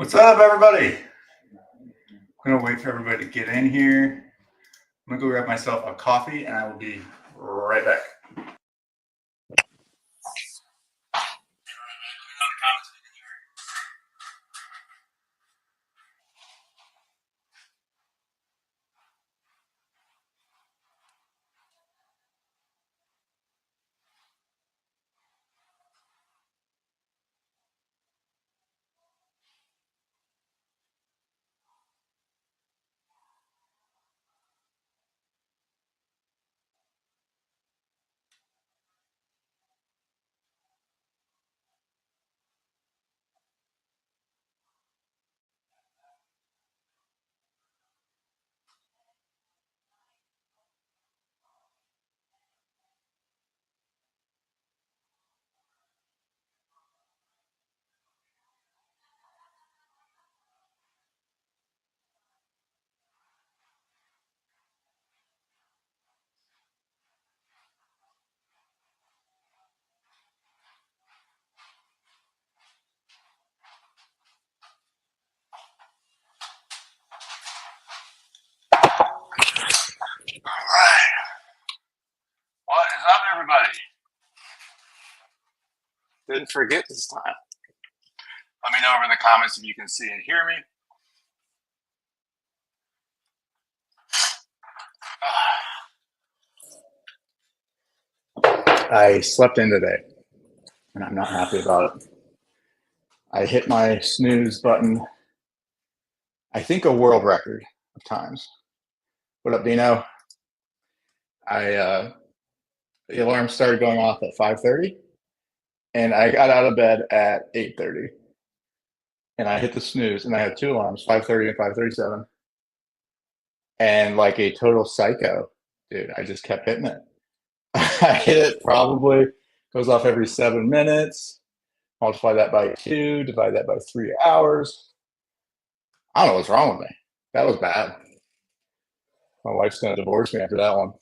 What's up, everybody? I'm gonna wait for everybody to get in here. I'm gonna go grab myself a coffee and I will be right back. All right. What is up, everybody? Didn't forget this time. Let me know over in the comments if you can see and hear me. I slept in today, and I'm not happy about it. I hit my snooze button, I think a world record of times. What up, Dino? The alarm started going off at 5:30, and I got out of bed at 8:30. And I hit the snooze, and I had two alarms, 5:30 and 5:37. And like a total psycho, dude, I just kept hitting it. I hit it probably, goes off every 7 minutes. Multiply that by 2, divide that by 3 hours. I don't know what's wrong with me. That was bad. My wife's gonna divorce me after that one.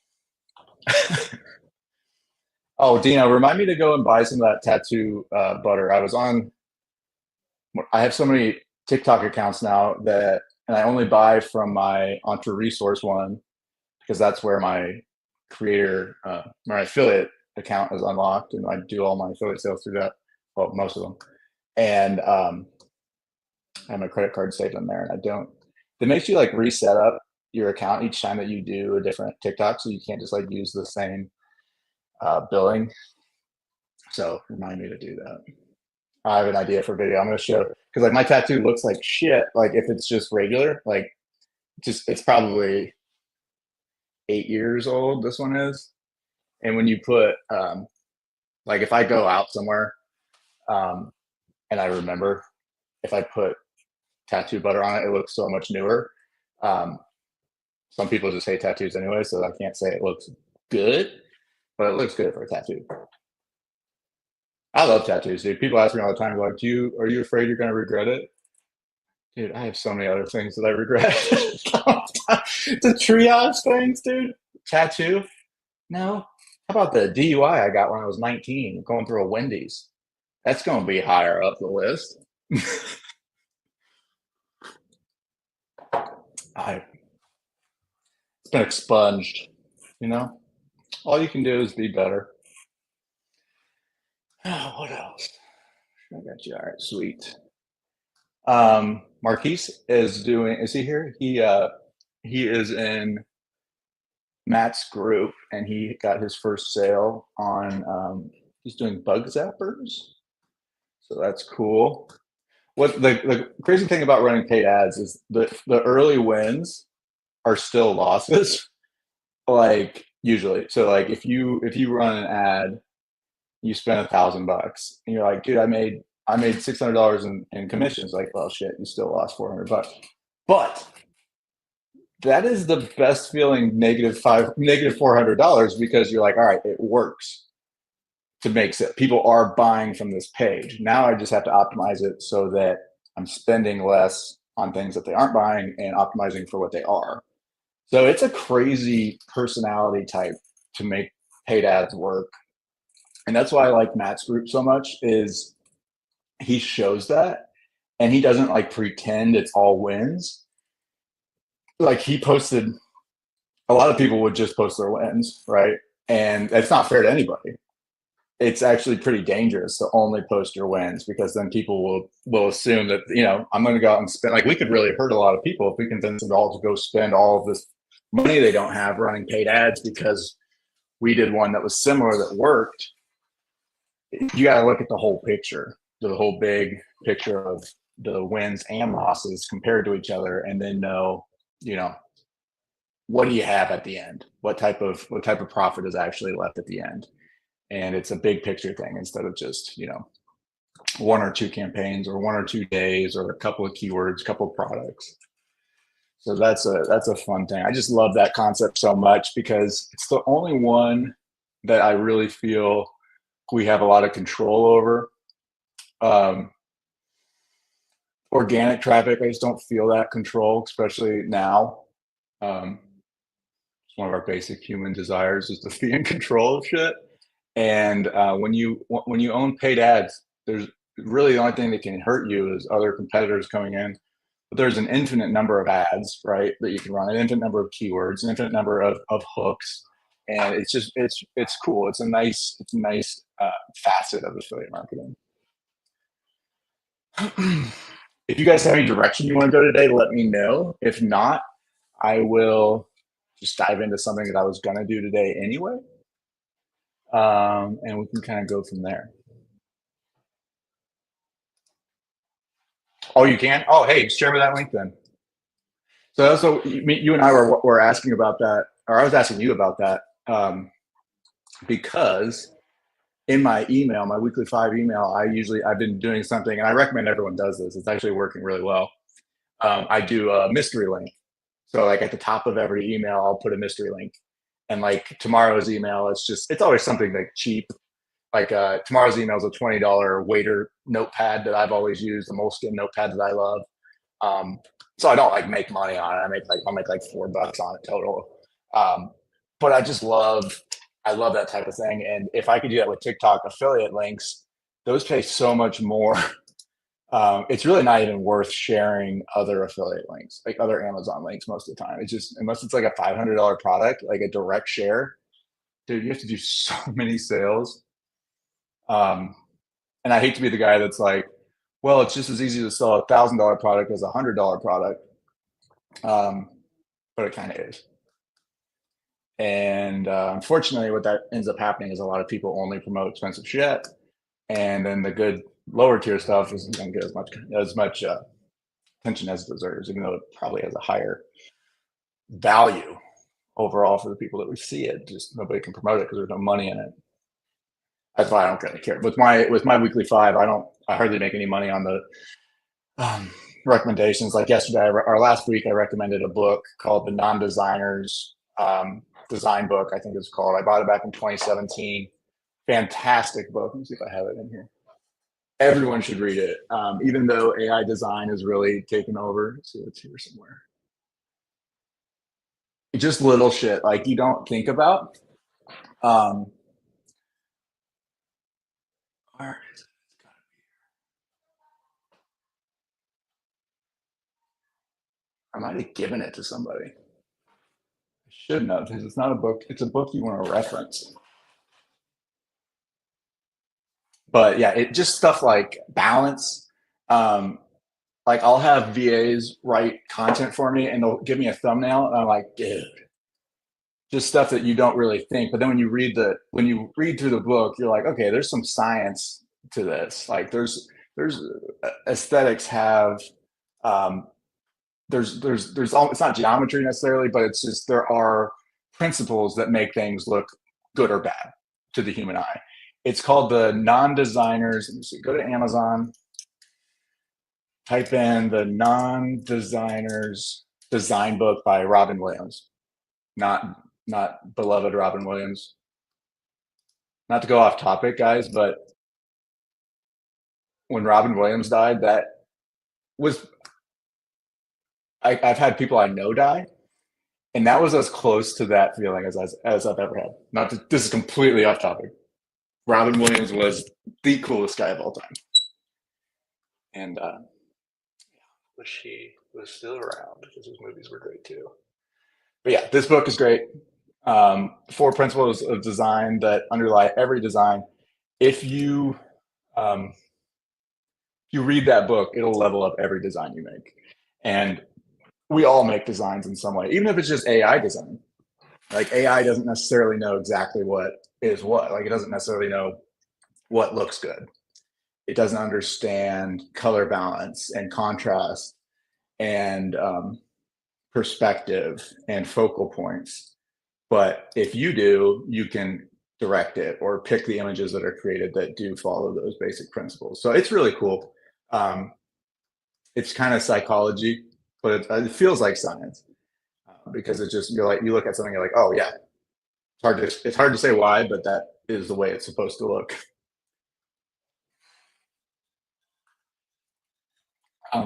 Oh, Dino, remind me to go and buy some of that tattoo butter. I have so many TikTok accounts now and I only buy from my Entre Resource one because that's where my my affiliate account is unlocked, and I do all my affiliate sales through that. Well, most of them. And I have my credit card saved in there, and I don't. It makes you like reset up your account each time that you do a different TikTok, so you can't just like use the same billing. So remind me to do that. I have an idea for a video. I'm going to show because like my tattoo looks like shit. Like if it's just regular, like it's probably 8 years old. This one is, and when you put like if I go out somewhere and I remember if I put tattoo butter on it, it looks so much newer. Some people just hate tattoos anyway, so I can't say it looks good, but it looks good for a tattoo. I love tattoos, dude. People ask me all the time, like, are you afraid you're gonna regret it? Dude, I have so many other things that I regret. The triage things, dude. Tattoo? No. How about the DUI I got when I was 19, going through a Wendy's? That's gonna be higher up the list. It's been expunged, you know? All you can do is be better. Oh, what else? I got you. All right, sweet. Marquise is he here? He is in Matt's group, and he got his first sale on he's doing bug zappers. So that's cool. What the crazy thing about running paid ads is the early wins are still losses. Like usually. So like if you run an ad, you spend $1,000 and you're like, dude, I made $600 in commissions. Like, well, shit, you still lost $400. But that is the best feeling, negative $400, because you're like, all right, it works to make it. People are buying from this page. Now I just have to optimize it so that I'm spending less on things that they aren't buying and optimizing for what they are. So it's a crazy personality type to make paid ads work. And that's why I like Matt's group so much, is he shows that. and he doesn't like pretend it's all wins. Like he posted, a lot of people would just post their wins, right? And it's not fair to anybody. It's actually pretty dangerous to only post your wins, because then people will assume that, I'm going to go out and spend, like, we could really hurt a lot of people if we convince them all to go spend all of this money they don't have running paid ads because we did one that was similar that worked. You got to look at the whole picture, the whole big picture of the wins and losses compared to each other, and then know, you know, what do you have at the end? What type of profit is actually left at the end? And it's a big picture thing instead of just, one or two campaigns or 1 or 2 days or a couple of keywords, a couple of products. So that's a fun thing. I just love that concept so much because it's the only one that I really feel we have a lot of control over. Um, Organic traffic, I just don't feel that control, especially now. Um, it's one of our basic human desires is to be in control of shit. And when you own paid ads, there's really the only thing that can hurt you is other competitors coming in. But there's an infinite number of ads, right, that you can run, an infinite number of keywords, an infinite number of hooks, and it's cool. It's a nice facet of affiliate marketing. If you guys have any direction you want to go today, let me know. If not, I will just dive into something that I was gonna do today anyway, and we can kind of go from there. Oh, you can? Oh, hey, share me that link then. So you and I were asking about that, or I was asking you about that, because in my email, my weekly 5 email, I've been doing something, and I recommend everyone does this. It's actually working really well. I do a mystery link. So like at the top of every email, I'll put a mystery link, and like tomorrow's email, it's always something like cheap. Like tomorrow's email is a $20 waiter notepad that I've always used, the Moleskine notepad that I love. Um, so I don't like make money on it. I'll make like $4 on it total. Um, but I love that type of thing. And if I could do that with TikTok affiliate links, those pay so much more. It's really not even worth sharing other affiliate links, like other Amazon links most of the time. It's just, unless it's like a $500 product, like a direct share, dude, you have to do so many sales. Um, and I hate to be the guy that's like, well, it's just as easy to sell $1,000 product as $100 product. Um, but it kind of is. And unfortunately, what that ends up happening is a lot of people only promote expensive shit, and then the good lower tier stuff isn't going to get as much attention as it deserves, even though it probably has a higher value overall for the people that would see it. Just nobody can promote it because there's no money in it. That's why I don't really care. With my weekly 5, I hardly make any money on the recommendations. Like yesterday, or last week, I recommended a book called The Non-Designers Design Book, I think it's called. I bought it back in 2017. Fantastic book. Let me see if I have it in here. Everyone should read it, even though AI design is really taken over. Let's see, it's here somewhere. Just little shit like you don't think about. Um, where is it? I might have given it to somebody. I shouldn't have, because it's not a book. It's a book you want to reference. But yeah, it just stuff like balance. Um, like I'll have VAs write content for me, and they'll give me a thumbnail, and I'm like, dude, just stuff that you don't really think. But then when you read through the book, you're like, okay, there's some science to this. Like there's aesthetics have um, there's all, it's not geometry necessarily, but it's just there are principles that make things look good or bad to the human eye. It's called the non-designers. Let me see, go to Amazon, type in the non-designers design book by Robin Williams. Not beloved Robin Williams. Not to go off topic, guys, but when Robin Williams died, that was I've had people I know die, and that was as close to that feeling as I've ever had. Not to, this is completely off topic. Robin Williams was the coolest guy of all time, and wish he was still around because his movies were great too. But yeah, this book is great. 4 principles of design that underlie every design. If um, you read that book, it'll level up every design you make. And we all make designs in some way, even if it's just AI design. Like AI doesn't necessarily know exactly what is what. Like it doesn't necessarily know what looks good. It doesn't understand color balance and contrast and perspective and focal points. But if you do, you can direct it or pick the images that are created that do follow those basic principles. So it's really cool. It's kind of psychology, but it feels like science because it's just you're like you look at something, you're like, oh yeah, it's hard to say why, but that is the way it's supposed to look.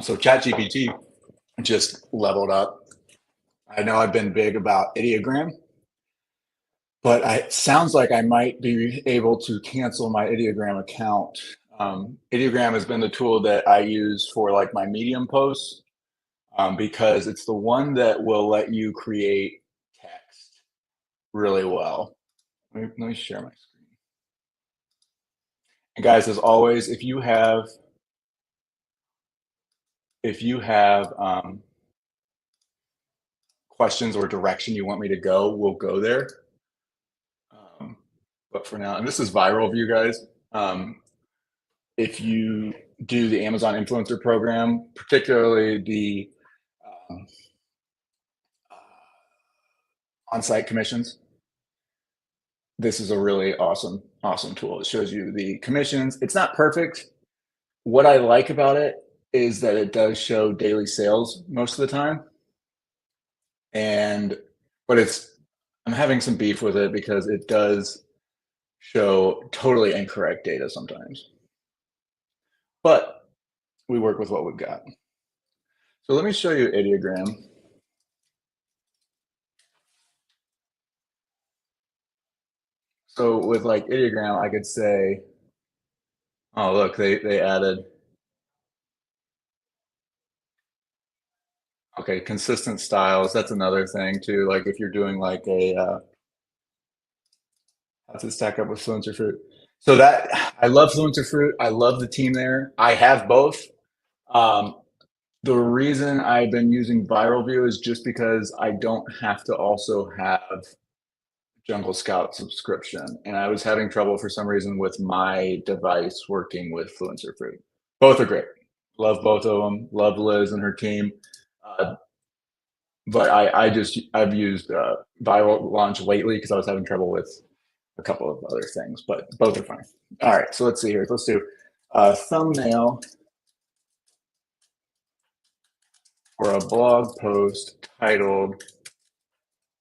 So ChatGPT just leveled up. I know I've been big about ideogram, but it sounds like I might be able to cancel my ideogram account. Ideogram has been the tool that I use for like my Medium posts because it's the one that will let you create text really well. Let me share my screen. And guys, as always, if you have questions or direction you want me to go, we'll go there. But for now, and this is viral view, guys. If you do the Amazon influencer program, particularly the um, on-site commissions, this is a really awesome tool. It shows you the commissions. It's not perfect. What I like about it is that it does show daily sales most of the time. And but I'm having some beef with it because it does show totally incorrect data sometimes. But we work with what we've got. So let me show you ideogram. So with like ideogram, I could say, oh look, they added okay, consistent styles. That's another thing too. Like if you're doing like a how's it stack up with Fluencer Fruit? So that I love Fluencer Fruit. I love the team there. I have both. Um, the reason I've been using Viral View is just because I don't have to also have Jungle Scout subscription, and I was having trouble for some reason with my device working with Fluencer Fruit. Both are great. Love both of them. Love Liz and her team. Uh, but I've used Viral Launch lately because I was having trouble with a couple of other things, but both are fine. All right, so let's see here. Let's do a thumbnail or a blog post titled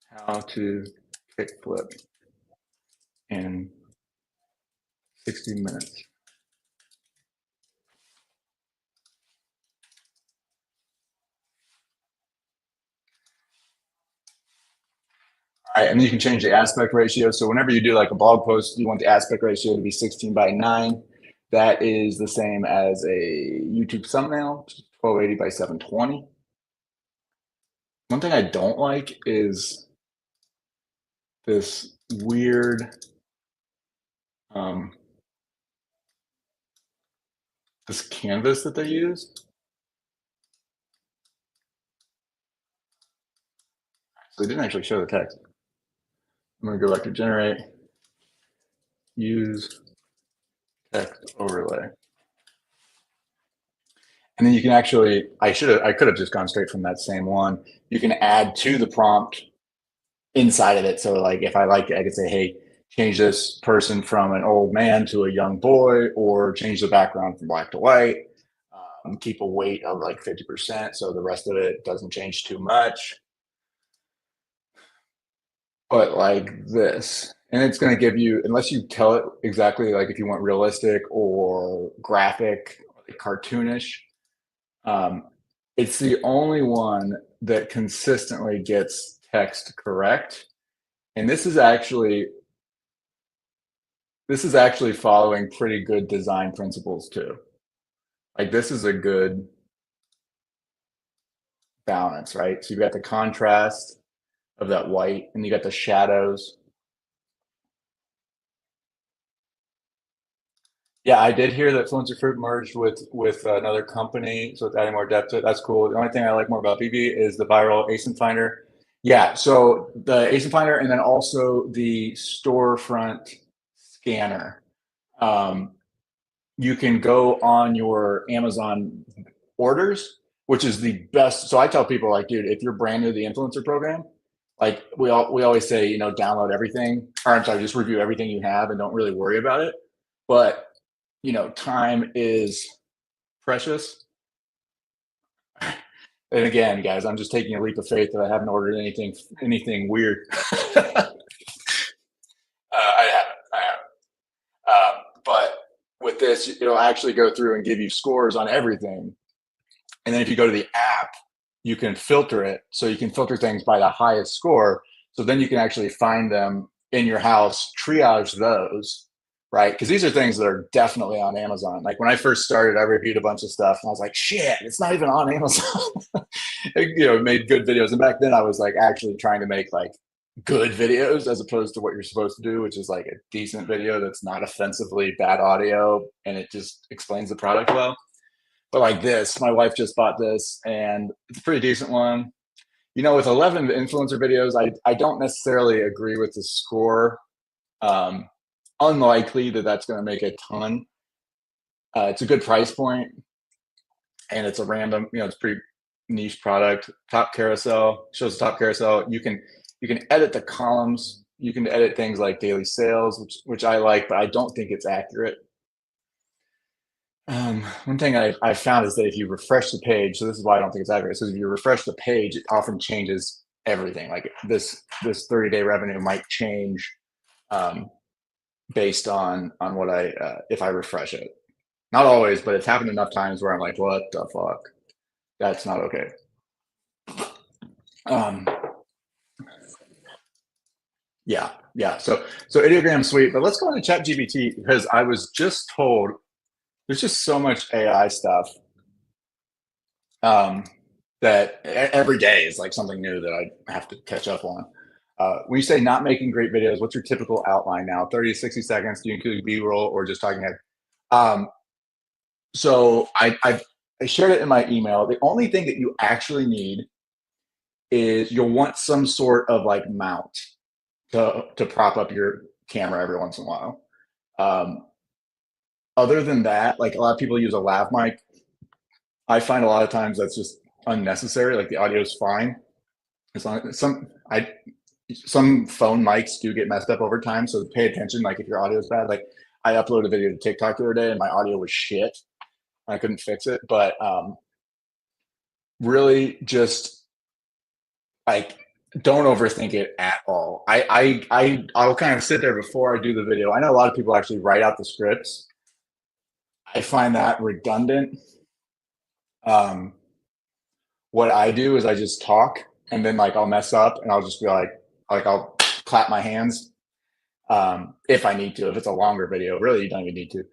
"How to Kickflip in 60 Minutes." All right, and then you can change the aspect ratio. So whenever you do like a blog post, you want the aspect ratio to be 16:9. That is the same as a YouTube thumbnail, 1280 by 720. One thing I don't like is this weird, um, this canvas that they use. So they didn't actually show the text. I'm gonna go back to generate, use text overlay. And then you can actually, I could have just gone straight from that same one. You can add to the prompt inside of it. So like if I like it, I could say, hey, change this person from an old man to a young boy, or change the background from black to white. Keep a weight of like 50%, so the rest of it doesn't change too much. But like this, and it's going to give you, unless you tell it exactly, like if you want realistic or graphic, or like cartoonish, um, it's the only one that consistently gets text correct. And this is actually following pretty good design principles too. Like this is a good balance, right? So you've got the contrast of that white, and you got the shadows. Yeah, I did hear that Fluency Fruit merged with another company, so it's adding more depth to it. That's cool. The only thing I like more about BB is the viral ASIN finder. Yeah, so the ASIN finder, and then also the storefront scanner. Um, you can go on your Amazon orders, which is the best. So I tell people, like, dude, if you're brand new to the influencer program, like we always say, you know, download everything, or I'm sorry, just review everything you have and don't really worry about it. But you know, time is precious. And again, guys, I'm just taking a leap of faith that I haven't ordered anything weird. I haven't. I haven't. But with this, it'll actually go through and give you scores on everything. And then if you go to the app, you can filter it. So you can filter things by the highest score. So then you can actually find them in your house, triage those, right? Because these are things that are definitely on Amazon. Like when I first started, I reviewed a bunch of stuff and I was like, shit, it's not even on Amazon. You know, made good videos. And back then I was like actually trying to make like good videos as opposed to what you're supposed to do, which is like a decent video that's not offensively bad audio and it just explains the product well. But like this, my wife just bought this and it's a pretty decent one. You know, with 11 influencer videos, I don't necessarily agree with the score. Um, Unlikely that that's going to make a ton. It's a good price point and it's a random, you know, it's pretty niche product. Top carousel shows the top carousel. You can edit the columns. You can edit things like daily sales, which I like, but I don't think it's accurate. One thing I found is that if you refresh the page, so this is why I don't think it's accurate. So if you refresh the page, it often changes everything. Like this 30-day revenue might change based on what I if I refresh it. Not always, but it's happened enough times where I'm like, what the fuck? That's not okay. Um, yeah, yeah. So Ideogram sweet, but let's go into ChatGPT because I was just told there's just so much AI stuff um, that every day is like something new that I have to catch up on. When you say not making great videos, what's your typical outline now? 30 to 60 seconds? Do you include B-roll or just talking head? Um, so I shared it in my email. The only thing that you actually need is you'll want some sort of like mount to prop up your camera every once in a while. Um, Other than that, like a lot of people use a lav mic. I find a lot of times that's just unnecessary. Like the audio is fine. As long as some phone mics do get messed up over time, so pay attention. Like if your audio is bad, like I uploaded a video to TikTok the other day and my audio was shit. I couldn't fix it, but really just like don't overthink it at all. I'll kind of sit there before I do the video. I know a lot of people actually write out the scripts. I find that redundant. Um, what I do is I just talk and then like I'll mess up and I'll just be like I'll clap my hands if I need to. If it's a longer video, really you don't even need to.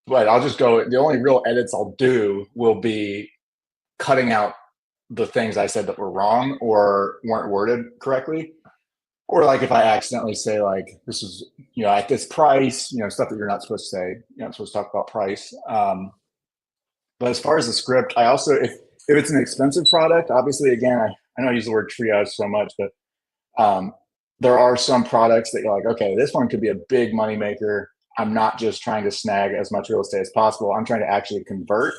But I'll just go. The only real edits I'll do will be cutting out the things I said that were wrong or weren't worded correctly. Or like if I accidentally say like this is, you know, at this price, you know, stuff that you're not supposed to say. You're not supposed to talk about price. But as far as the script, I also if it's an expensive product, obviously again, I know I use the word triage so much, but um, there are some products that you're like, okay, this one could be a big money maker. I'm not just trying to snag as much real estate as possible. I'm trying to actually convert.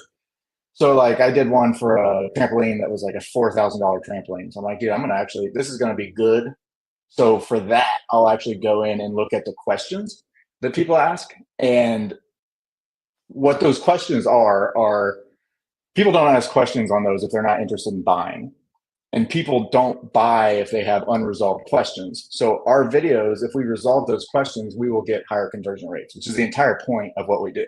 So like I did one for a trampoline that was like a $4,000 trampoline. So I'm like, dude, I'm gonna actually this is gonna be good. So for that, I'll actually go in and look at the questions that people ask. And what those questions are people don't ask questions on those if they're not interested in buying. And people don't buy if they have unresolved questions. So our videos, if we resolve those questions, we will get higher conversion rates, which is the entire point of what we do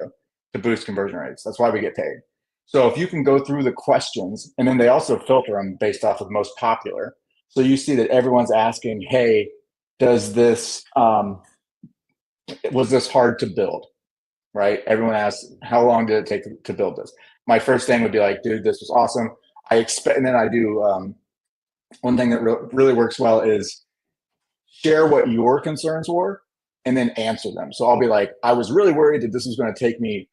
to boost conversion rates. That's why we get paid. So if you can go through the questions, and then they also filter them based off of most popular. So you see that everyone's asking, hey, does this was this hard to build? Right? Everyone asks, how long did it take to build this? My first thing would be like, dude, this was awesome. I expect, and then I do one thing that really works well is share what your concerns were and then answer them. So I'll be like, I was really worried that this was going to take me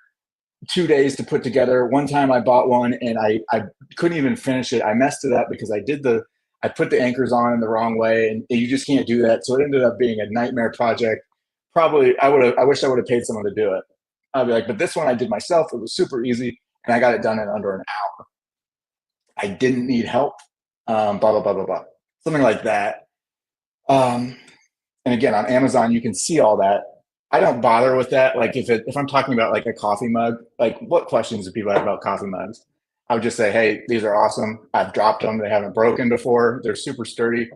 2 days to put together. One time I bought one and I couldn't even finish it. I messed it up because I put the anchors on in the wrong way, and you just can't do that. So it ended up being a nightmare project. Probably I wish I would have paid someone to do it. I'd be like, but this one I did myself. It was super easy and I got it done in under an hour. I didn't need help. Blah, blah, blah, blah, blah. Something like that. Um, and again, on Amazon, you can see all that. I don't bother with that. Like if I'm talking about like a coffee mug, like what questions do people have about coffee mugs? I would just say, hey, these are awesome. I've dropped them. They haven't broken before. They're super sturdy.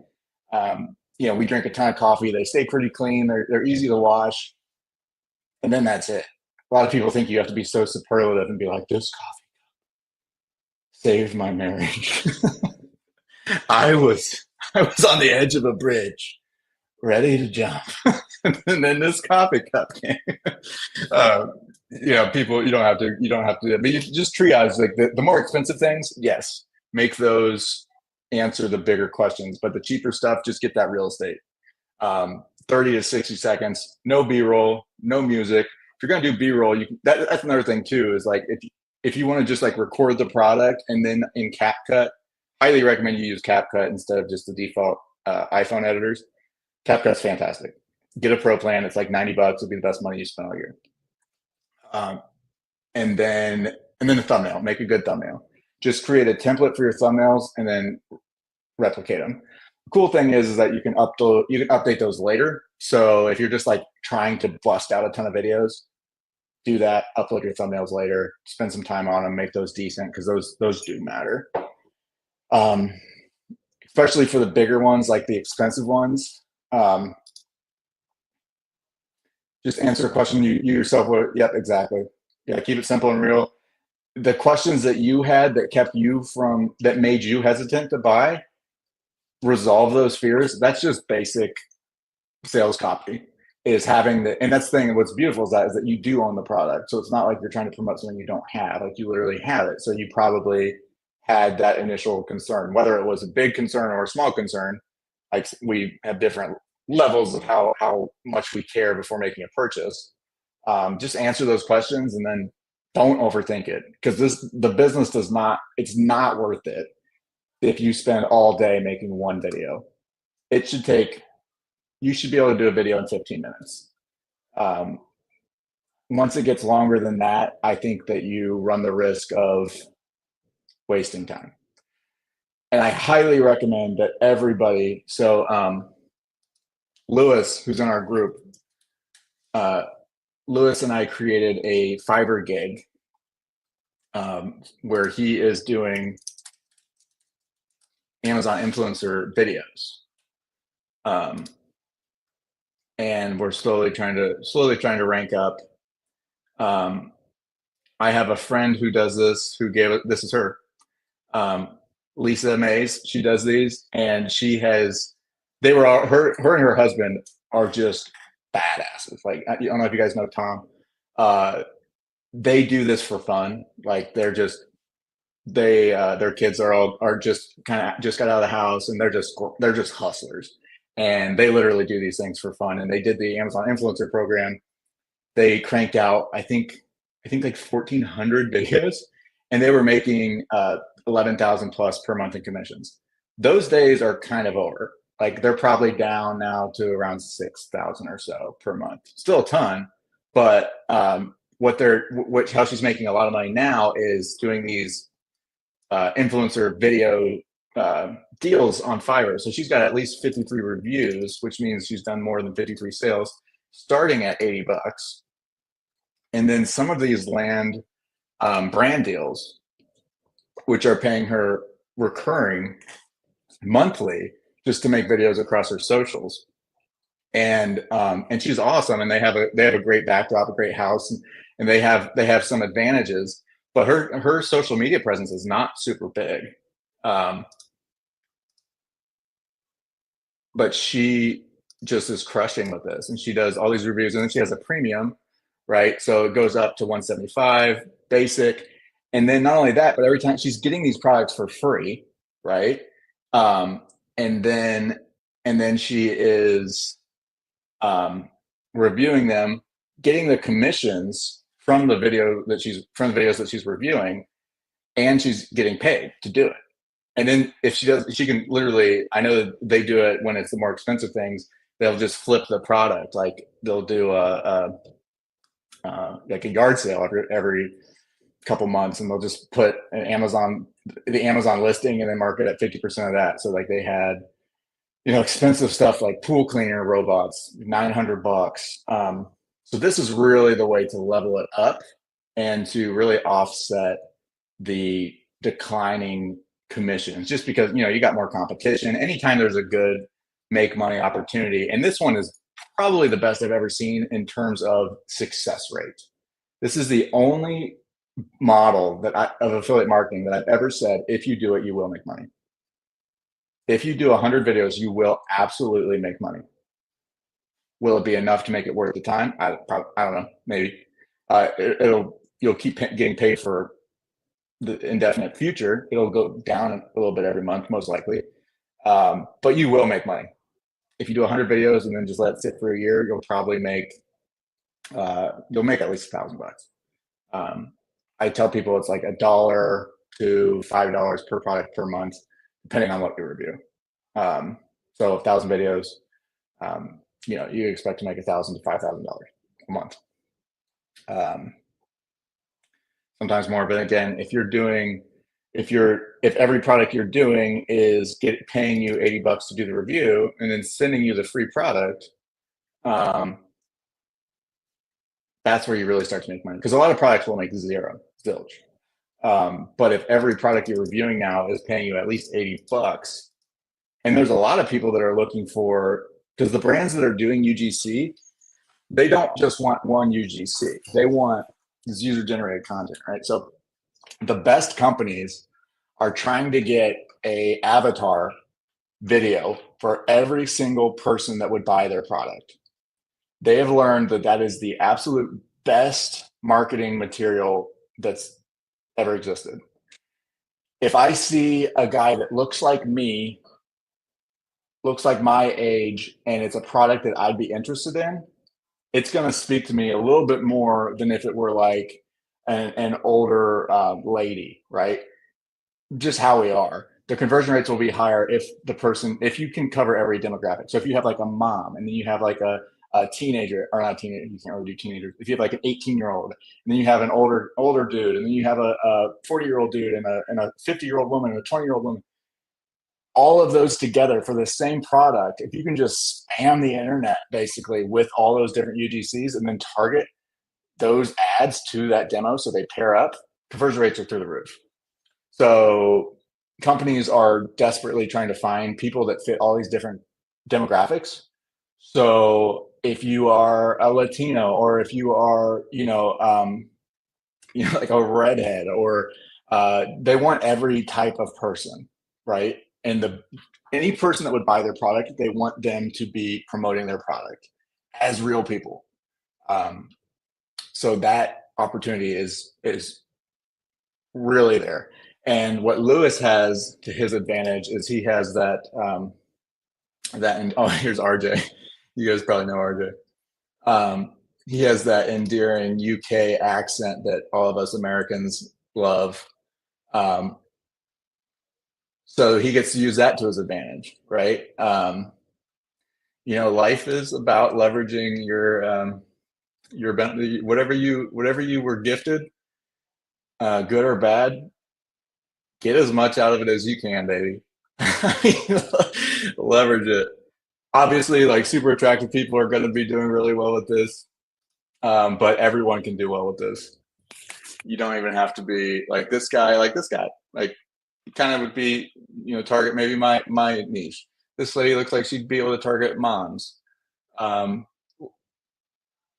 We drink a ton of coffee. They stay pretty clean. They're easy to wash. And then that's it. A lot of people think you have to be so superlative and be like, this coffee saved my marriage. I was I was on the edge of a bridge, ready to jump, and then this coffee cup came. uh, people, you don't have to do that, but you just triage like the more expensive things. Yes, make those answer the bigger questions, but the cheaper stuff, just get that real estate. 30 to 60 seconds, no B-roll, no music. If you're gonna do B-roll, that's another thing too. Is like if you want to just like record the product and then in CapCut, highly recommend you use CapCut instead of just the default iPhone editors. CapCut's fantastic. Get a pro plan. It's like $90. It'll be the best money you spend all year. Um, and then the thumbnail. Make a good thumbnail. Just create a template for your thumbnails and then replicate them. The cool thing is that you can update those later. So if you're just like trying to bust out a ton of videos, do that. Upload your thumbnails later. Spend some time on them. Make those decent because those do matter. Um, Especially for the bigger ones, like the expensive ones. Um, just answer a question you yourself would. Yep, exactly. Yeah, keep it simple and real. The questions that you had that made you hesitant to buy, resolve those fears. That's just basic sales copy. Is having and that's the thing. What's beautiful is that you do own the product, so it's not like you're trying to promote something you don't have. Like you literally have it, so you probably had that initial concern, whether it was a big concern or a small concern. Like we have different levels of how much we care before making a purchase. Just answer those questions and then don't overthink it, because the business does not. It's not worth it if you spend all day making one video. It should take. You should be able to do a video in 15 minutes. Um, Once it gets longer than that, I think that you run the risk of wasting time. And I highly recommend that everybody. So Lewis, who's in our group, uh, Lewis and I created a Fiverr gig where he is doing Amazon influencer videos, and we're slowly trying to rank up. I have a friend who does this. Who gave it? This is her, Lisa Mays. She does these, and she has. They were all her and her husband are just badasses. Like I don't know if you guys know Tom. Uh, they do this for fun. Like their kids are just kind of just got out of the house, and they're just hustlers, and they literally do these things for fun. And they did the Amazon influencer program. They cranked out I think like 1,400 videos, and they were making 11,000 plus per month in commissions. Those days are kind of over. Like they're probably down now to around 6,000 or so per month. Still a ton, but how she's making a lot of money now is doing these influencer video deals on Fiverr. So she's got at least 53 reviews, which means she's done more than 53 sales, starting at $80. And then some of these land brand deals, which are paying her recurring monthly just to make videos across her socials. And she's awesome, and they have a great backdrop, a great house, and they have some advantages. But her social media presence is not super big, but she just is crushing with this, and she does all these reviews, and then she has a premium, right? So it goes up to 175 basic, and then not only that, but every time she's getting these products for free, right? and then she is reviewing them, getting the commissions from the videos that she's reviewing, and she's getting paid to do it. And then if she does, she can literally, I know that they do it when it's the more expensive things, they'll just flip the product. Like they'll do like a yard sale every couple months, and they'll just put the Amazon listing and then market at 50% of that. So like they had, expensive stuff like pool cleaner robots, $900. So this is really the way to level it up and to really offset the declining commissions, just because, you got more competition. Anytime there's a good make money opportunity, and this one is probably the best I've ever seen in terms of success rate. This is the only model of affiliate marketing that I've ever said, if you do it, you will make money. If you do 100 videos, you will absolutely make money. Will it be enough to make it worth the time? I don't know. Maybe you'll keep getting paid for the indefinite future. It'll go down a little bit every month, most likely, but you will make money. If you do 100 videos and then just let it sit for a year, you'll probably make at least $1,000. I tell people it's like $1 to $5 per product per month, depending on what you review. So 1,000 videos, you expect to make $1,000 to $5,000 a month. Sometimes more, but again, if every product you're doing is paying you $80 to do the review and then sending you the free product, that's where you really start to make money, because a lot of products will make zilch. But if every product you're reviewing now is paying you at least $80, and there's a lot of people that are looking for, because the brands that are doing UGC, they don't just want one UGC. They want this user-generated content, right? So the best companies are trying to get a avatar video for every single person that would buy their product. They have learned that is the absolute best marketing material that's ever existed. If I see a guy that looks like me, looks like my age, and it's a product that I'd be interested in, it's going to speak to me a little bit more than if it were like an older lady, right? Just how we are. The conversion rates will be higher if you can cover every demographic. So if you have like a mom, and then you have like a teenager, or not a teenager, you can't really do teenagers. If you have like an 18-year-old, and then you have an older dude, and then you have a 40-year-old dude, and a 50-year-old woman, and a 20-year-old woman, all of those together for the same product, if you can just spam the internet basically with all those different UGCs and then target those ads to that demo so they pair up, conversion rates are through the roof. So companies are desperately trying to find people that fit all these different demographics. So if you are a Latino, or if you are, like a redhead, or they want every type of person, right? And any person that would buy their product, they want them to be promoting their product as real people. So that opportunity is really there. And what Lewis has to his advantage is he has that here's RJ. You guys probably know RJ. He has that endearing UK accent that all of us Americans love. So he gets to use that to his advantage, right? Life is about leveraging your whatever you were gifted, good or bad. Get as much out of it as you can, baby. Leverage it. Obviously, like super attractive people are going to be doing really well with this, but everyone can do well with this. You don't even have to be like this guy. Like kind of would be, target maybe my niche. This lady looks like she'd be able to target moms.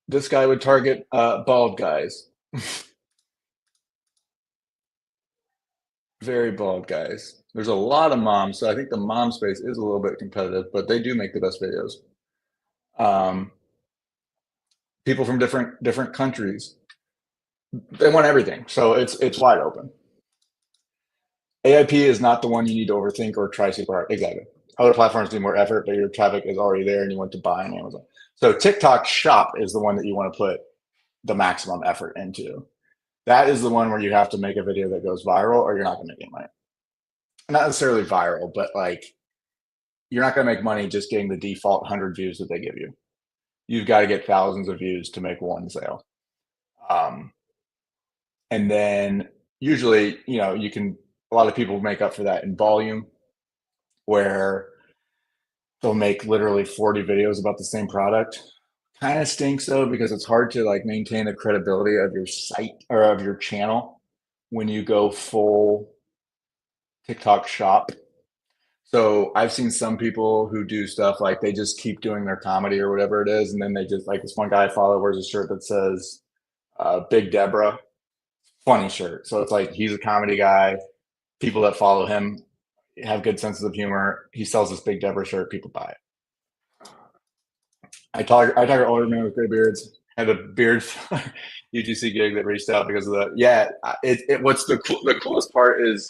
This guy would target bald guys. Very bald guys. There's a lot of moms, so I think the mom space is a little bit competitive, but they do make the best videos. People from different countries, they want everything, so it's wide open. AIP is not the one you need to overthink or try super hard. Exactly. Other platforms need more effort, but your traffic is already there and you want to buy on Amazon. So TikTok Shop is the one that you want to put the maximum effort into. That is the one where you have to make a video that goes viral or you're not going to make any money. Not necessarily viral, but like you're not going to make money just getting the default 100 views that they give you. You've got to get thousands of views to make one sale. Um, and then usually, you know, you can, a lot of people make up for that in volume where they'll make literally 40 videos about the same product. Kind of stinks though, because it's hard to like maintain the credibility of your site or of your channel when you go full TikTok shop. So I've seen some people who do stuff like they just keep doing their comedy or whatever it is, and then they just like this one guy I follow wears a shirt that says Big Deborah. Funny shirt. So it's like he's a comedy guy. People that follow him have good senses of humor. He sells this Big Deborah shirt. People buy it. I target older men with gray beards. Had a beard UGC gig that reached out because of that. Yeah, what's the coolest part is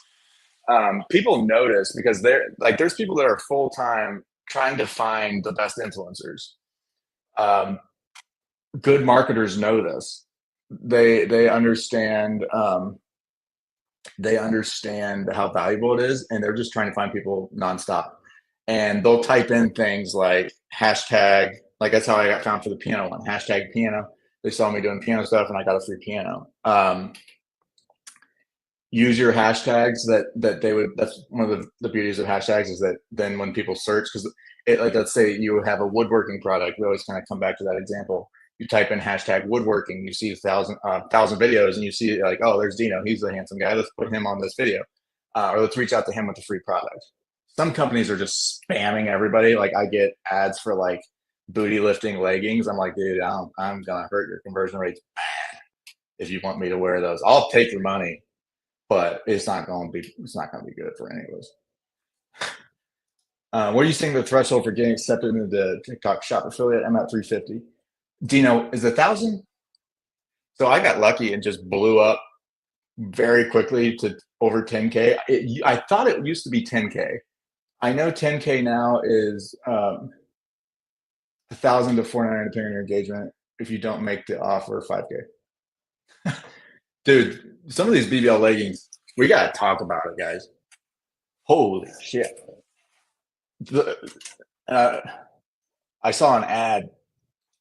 people notice because there's people that are full time trying to find the best influencers. Um, Good marketers know this. They understand they understand how valuable it is, and they're just trying to find people nonstop. And they'll type in things like hashtag, like that's how I got found for the piano one, hashtag piano. They saw me doing piano stuff, and I got a free piano. Use your hashtags that they would. That's one of the beauties of hashtags is that then when people search, because it like let's say you have a woodworking product, we always kind of come back to that example. You type in hashtag woodworking, you see a thousand videos, and you see like, oh, there's Dino, he's the handsome guy. Let's put him on this video, or let's reach out to him with a free product. Some companies are just spamming everybody. Like I get ads for like booty lifting leggings. I'm like, dude, I'm gonna hurt your conversion rates if you want me to wear those. I'll take your money, but it's not going to be good for any of us. What do you think the threshold for getting accepted into the TikTok shop affiliate? I'm at 350. Dino, is 1,000? So I got lucky and just blew up very quickly to over 10K. I thought it used to be 10K. I know 10K now is 1,000 to 499 depending on your engagement. If you don't make the offer, 5K. Dude, some of these BBL leggings, we gotta talk about it, guys. Holy shit! The, uh, I saw an ad.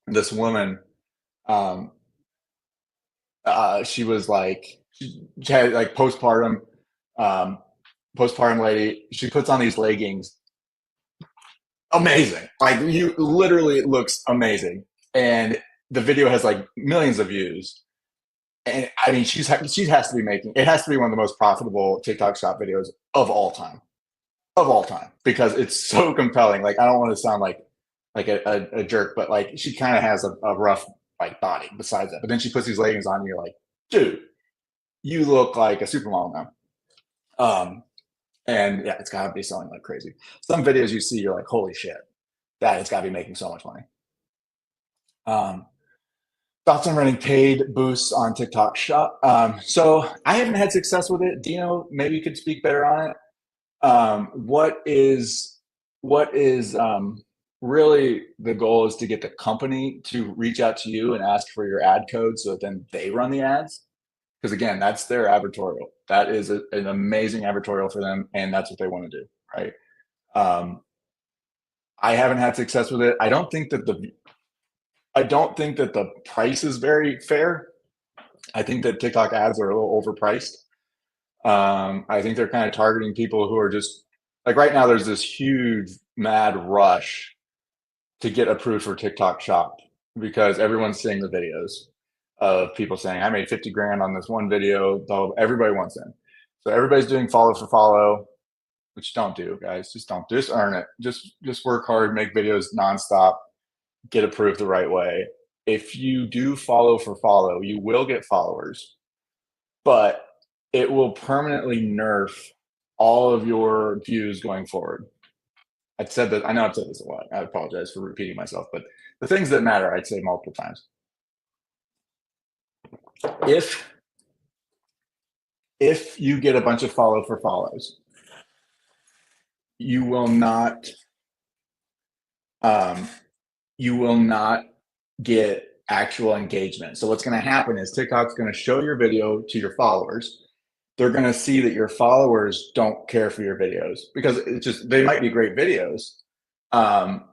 This woman, um, she was like, she had like um, postpartum lady. She puts on these leggings, amazing. Like you, literally, it looks amazing, and the video has like millions of views. And I mean, she has to be making it has to be one of the most profitable TikTok shop videos of all time because it's so compelling. Like I don't want to sound like a jerk, but like she kind of has a rough like body besides that. But then she puts these leggings on, and you're like, dude, you look like a supermodel now. Um, and yeah, it's got to be selling like crazy. Some videos you see, you're like, holy shit, that has got to be making so much money. Um, Thoughts on running paid boosts on TikTok Shop? So I haven't had success with it. Dino, maybe you could speak better on it. What is really the goal is to get the company to reach out to you and ask for your ad code so that then they run the ads. Because again, that's their advertorial. That is an amazing advertorial for them, and that's what they want to do, right? Um, I haven't had success with it. I don't think that the price is very fair. I think that TikTok ads are a little overpriced. I think they're kind of targeting people who are just like right now. There's this huge mad rush to get approved for TikTok Shop because everyone's seeing the videos of people saying, "I made 50 grand on this one video." Though everybody wants in, so everybody's doing follow for follow, which don't do, guys. Just don't. Just earn it. Just work hard, make videos nonstop, get approved the right way. If you do follow for follow, you will get followers, but it will permanently nerf all of your views going forward. I've said that. I know I've said this a lot. I apologize for repeating myself, but the things that matter, I'd say multiple times. If if you get a bunch of follow for follows, you will not um, you will not get actual engagement. So what's going to happen is TikTok's going to show your video to your followers. They're going to see that your followers don't care for your videos because it's just they might be great videos. Um,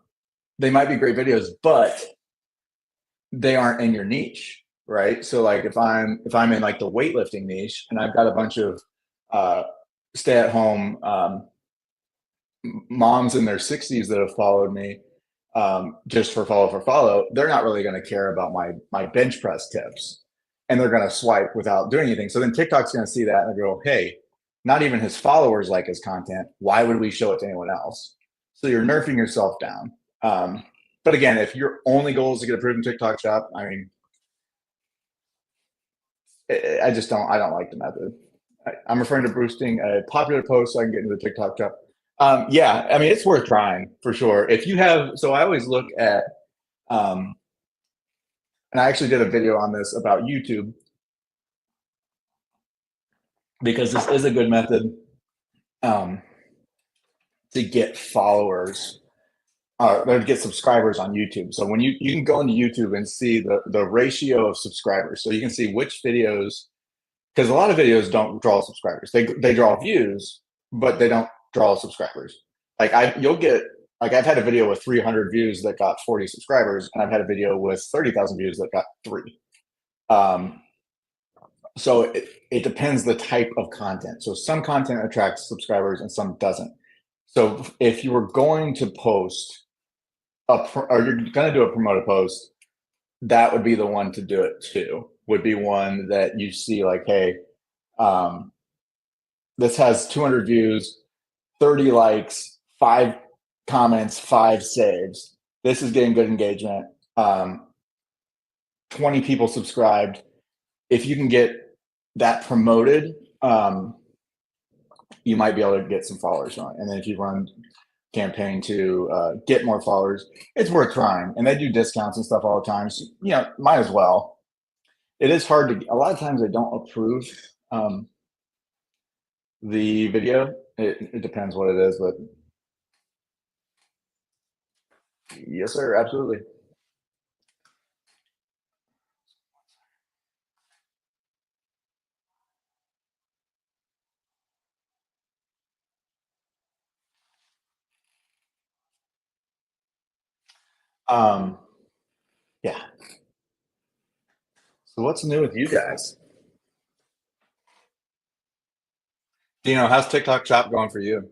they might be great videos, but they aren't in your niche, right? So like if I'm in like the weightlifting niche and I've got a bunch of uh, stay-at-home moms in their 60s that have followed me just for follow, they're not really going to care about my bench press tips, and they're going to swipe without doing anything. So then TikTok's going to see that and go, hey, not even his followers like his content. Why would we show it to anyone else? So you're nerfing yourself down. But again, if your only goal is to get approved in TikTok Shop, I mean, I just don't. I don't like the method. I'm referring to boosting a popular post so I can get into the TikTok Shop. Yeah, I mean, it's worth trying for sure. If you have, so I always look at, um, and I actually did a video on this about YouTube because this is a good method um, to get followers or to get subscribers on YouTube. So when you can go into YouTube and see the ratio of subscribers, so you can see which videos, because a lot of videos don't draw subscribers. They draw views, but they don't draw subscribers. Like you'll get like I've had a video with 300 views that got 40 subscribers, and I've had a video with 30,000 views that got 3. Um, so it depends the type of content. So some content attracts subscribers and some doesn't. So if you were going to post or you're going to do a promoted post, that would be the one to do it too. Would be one that you see like, hey, um, this has 200 views, 30 likes, 5 comments, 5 saves. This is getting good engagement. 20 people subscribed. If you can get that promoted, you might be able to get some followers on it. And then if you run campaign to get more followers, it's worth trying. And they do discounts and stuff all the time. So, might as well. It is hard to, a lot of times they don't approve the video. It depends what it is, but yes, sir, absolutely. Um, yeah. So what's new with you guys? How's TikTok Shop going for you?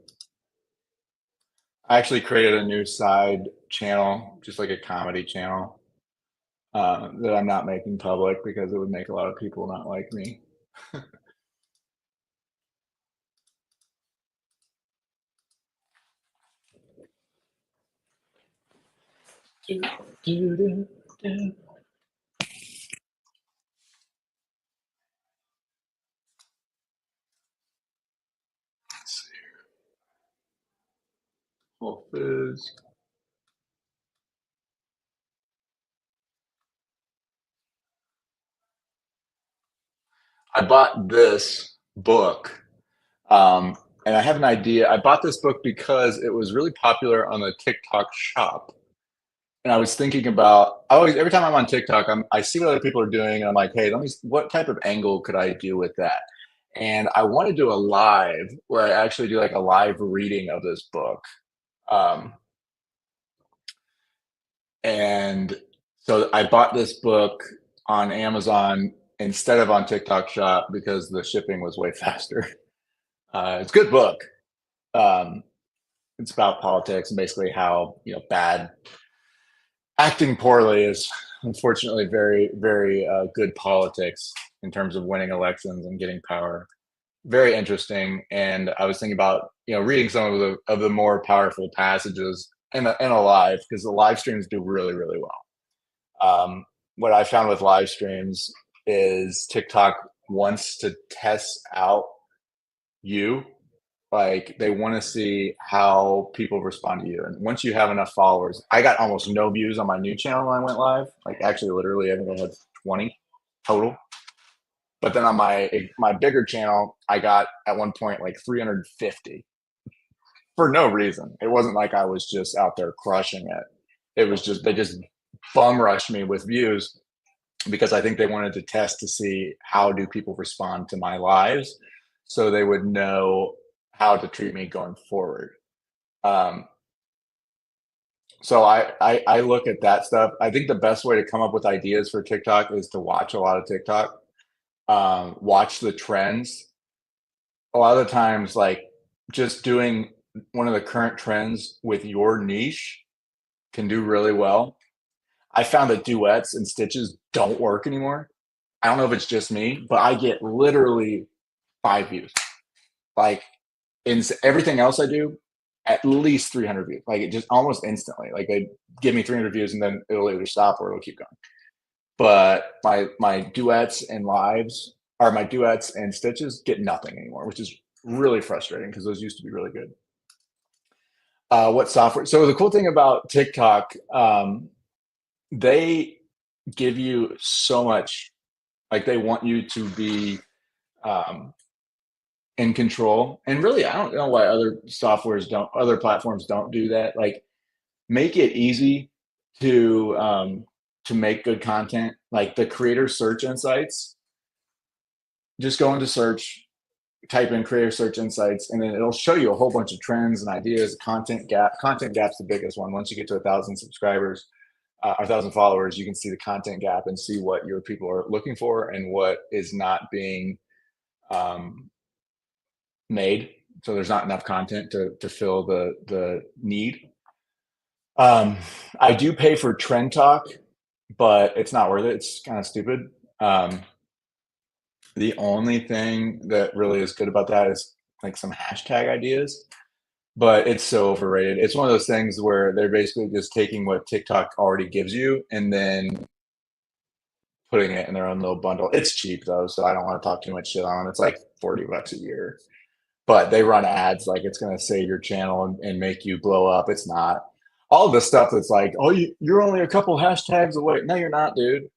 I actually created a new side channel, just like a comedy channel, that I'm not making public because it would make a lot of people not like me. Do, do, do, do. Let's see. Whole Foods. I bought this book, um, and I have an idea. I bought this book because it was really popular on the TikTok shop. And I was thinking about, I always, every time I'm on TikTok, I see what other people are doing, and I'm like, hey, what type of angle could I do with that? And I want to do a live where I actually do like a live reading of this book. Um, and so I bought this book on Amazon instead of on TikTok Shop because the shipping was way faster. It's a good book. Um, it's about politics and basically how bad acting poorly is unfortunately very very good politics in terms of winning elections and getting power. Very interesting, and I was thinking about reading some of the more powerful passages in a live because the live streams do really really well. What I found with live streams is TikTok wants to test out you. Like they want to see how people respond to you. And once you have enough followers, I got almost no views on my new channel when I went live. Like actually, literally, I think I had 20 total. But then on my bigger channel, I got at one point like 350. for no reason. It wasn't like I was just out there crushing it. It was just they just bum rushed me with views because I think they wanted to test to see how do people respond to my lives, so they would know how to treat me going forward. Um, so I look at that stuff. I think the best way to come up with ideas for TikTok is to watch a lot of TikTok, watch the trends. A lot of the times, like just doing one of the current trends with your niche can do really well. I found that duets and stitches don't work anymore. I don't know if it's just me, but I get literally 5 views. Like in everything else I do, at least 300 views. Like it just almost instantly. Like they give me 300 views and then it'll either stop or it'll keep going. But my duets and lives, or my duets and stitches, get nothing anymore, which is really frustrating because those used to be really good. What software? So the cool thing about TikTok, they give you so much. Like they want you to be um, in control. And really, I don't know why other platforms don't do that. Like make it easy to make good content. Like the creator search insights, just go into search, type in creator search insights, and then it'll show you a whole bunch of trends and ideas. Content gap's the biggest one. Once you get to 1,000 subscribers, 1,000 followers, you can see the content gap and see what your people are looking for and what is not being um, made. So there's not enough content to fill the need. Um, I do pay for Trend Talk, but it's not worth it. It's kind of stupid. Um, the only thing that really is good about that is like some hashtag ideas, but it's so overrated. It's one of those things where they're basically just taking what TikTok already gives you and then putting it in their own little bundle. It's cheap though, so I don't want to talk too much shit on it. It's like $40 a year, but they run ads like it's going to save your channel and make you blow up. It's not. All this stuff that's like, oh, you're only a couple hashtags away. No, you're not, dude.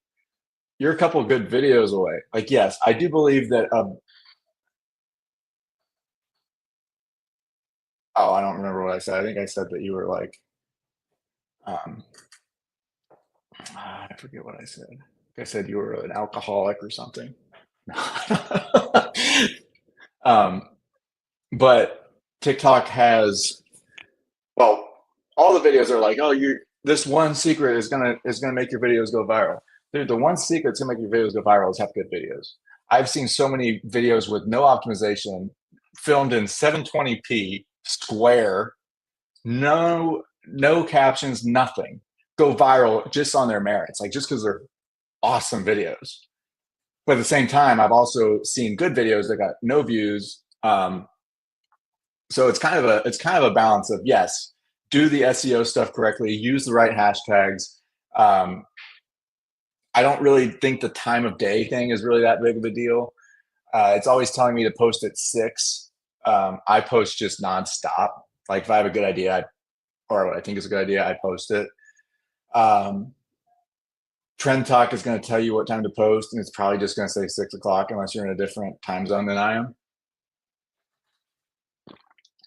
You're a couple good videos away. Like, yes, I do believe that. Oh, I don't remember what I said. I think I said that you were like, um, I forget what I said. I said you were an alcoholic or something. um, but TikTok has, well, all the videos are like, oh, you this one secret is gonna make your videos go viral. Dude, the one secret that's gonna make your videos go viral is have good videos. I've seen so many videos with no optimization, filmed in 720p, square, no captions, nothing, go viral just on their merits, like just because they're awesome videos. But at the same time, I've also seen good videos that got no views. So it's kind of a balance of, yes, do the SEO stuff correctly, use the right hashtags. Um, I don't really think the time of day thing is really that big of a deal. It's always telling me to post at 6. I post just nonstop. Like if I have a good idea, or what I think is a good idea, I post it. Um, Trend Talk is going to tell you what time to post, and it's probably just going to say 6 o'clock unless you're in a different time zone than I am.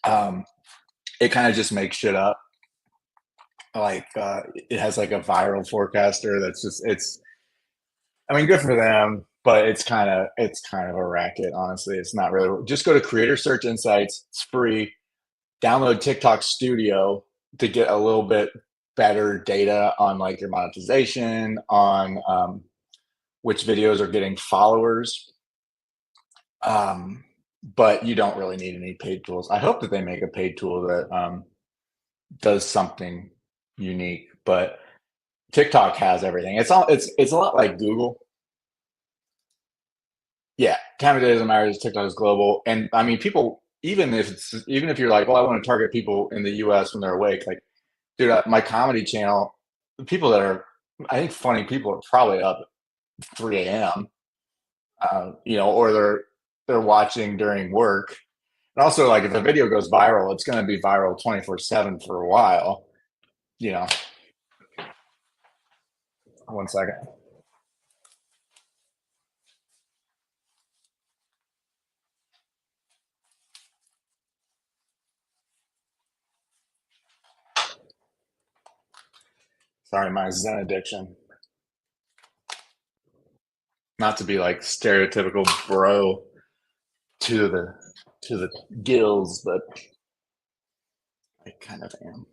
Um, it kind of just makes shit up. Like it has like a viral forecaster that's just it's. I mean, good for them, but it's kind of a racket. Honestly, it's not really. Just go to Creator Search Insights. It's free. Download TikTok Studio to get a little bit better data on like your monetization, on which videos are getting followers. Um, but you don't really need any paid tools. I hope that they make a paid tool that does something unique. But TikTok has everything. It's a lot like Google. Yeah, time of day doesn't matter. TikTok is global, and I mean, people even if you're like, well, I want to target people in the U.S. when they're awake. Like, dude, my comedy channel, the people that are, I think, funny people are probably up at 3 a.m. Or they're watching during work. And also, like, if a video goes viral, it's going to be viral 24/7 for a while. You know, 1 second. Sorry, my Zen addiction. Not to be like stereotypical bro to the gills, but I kind of am.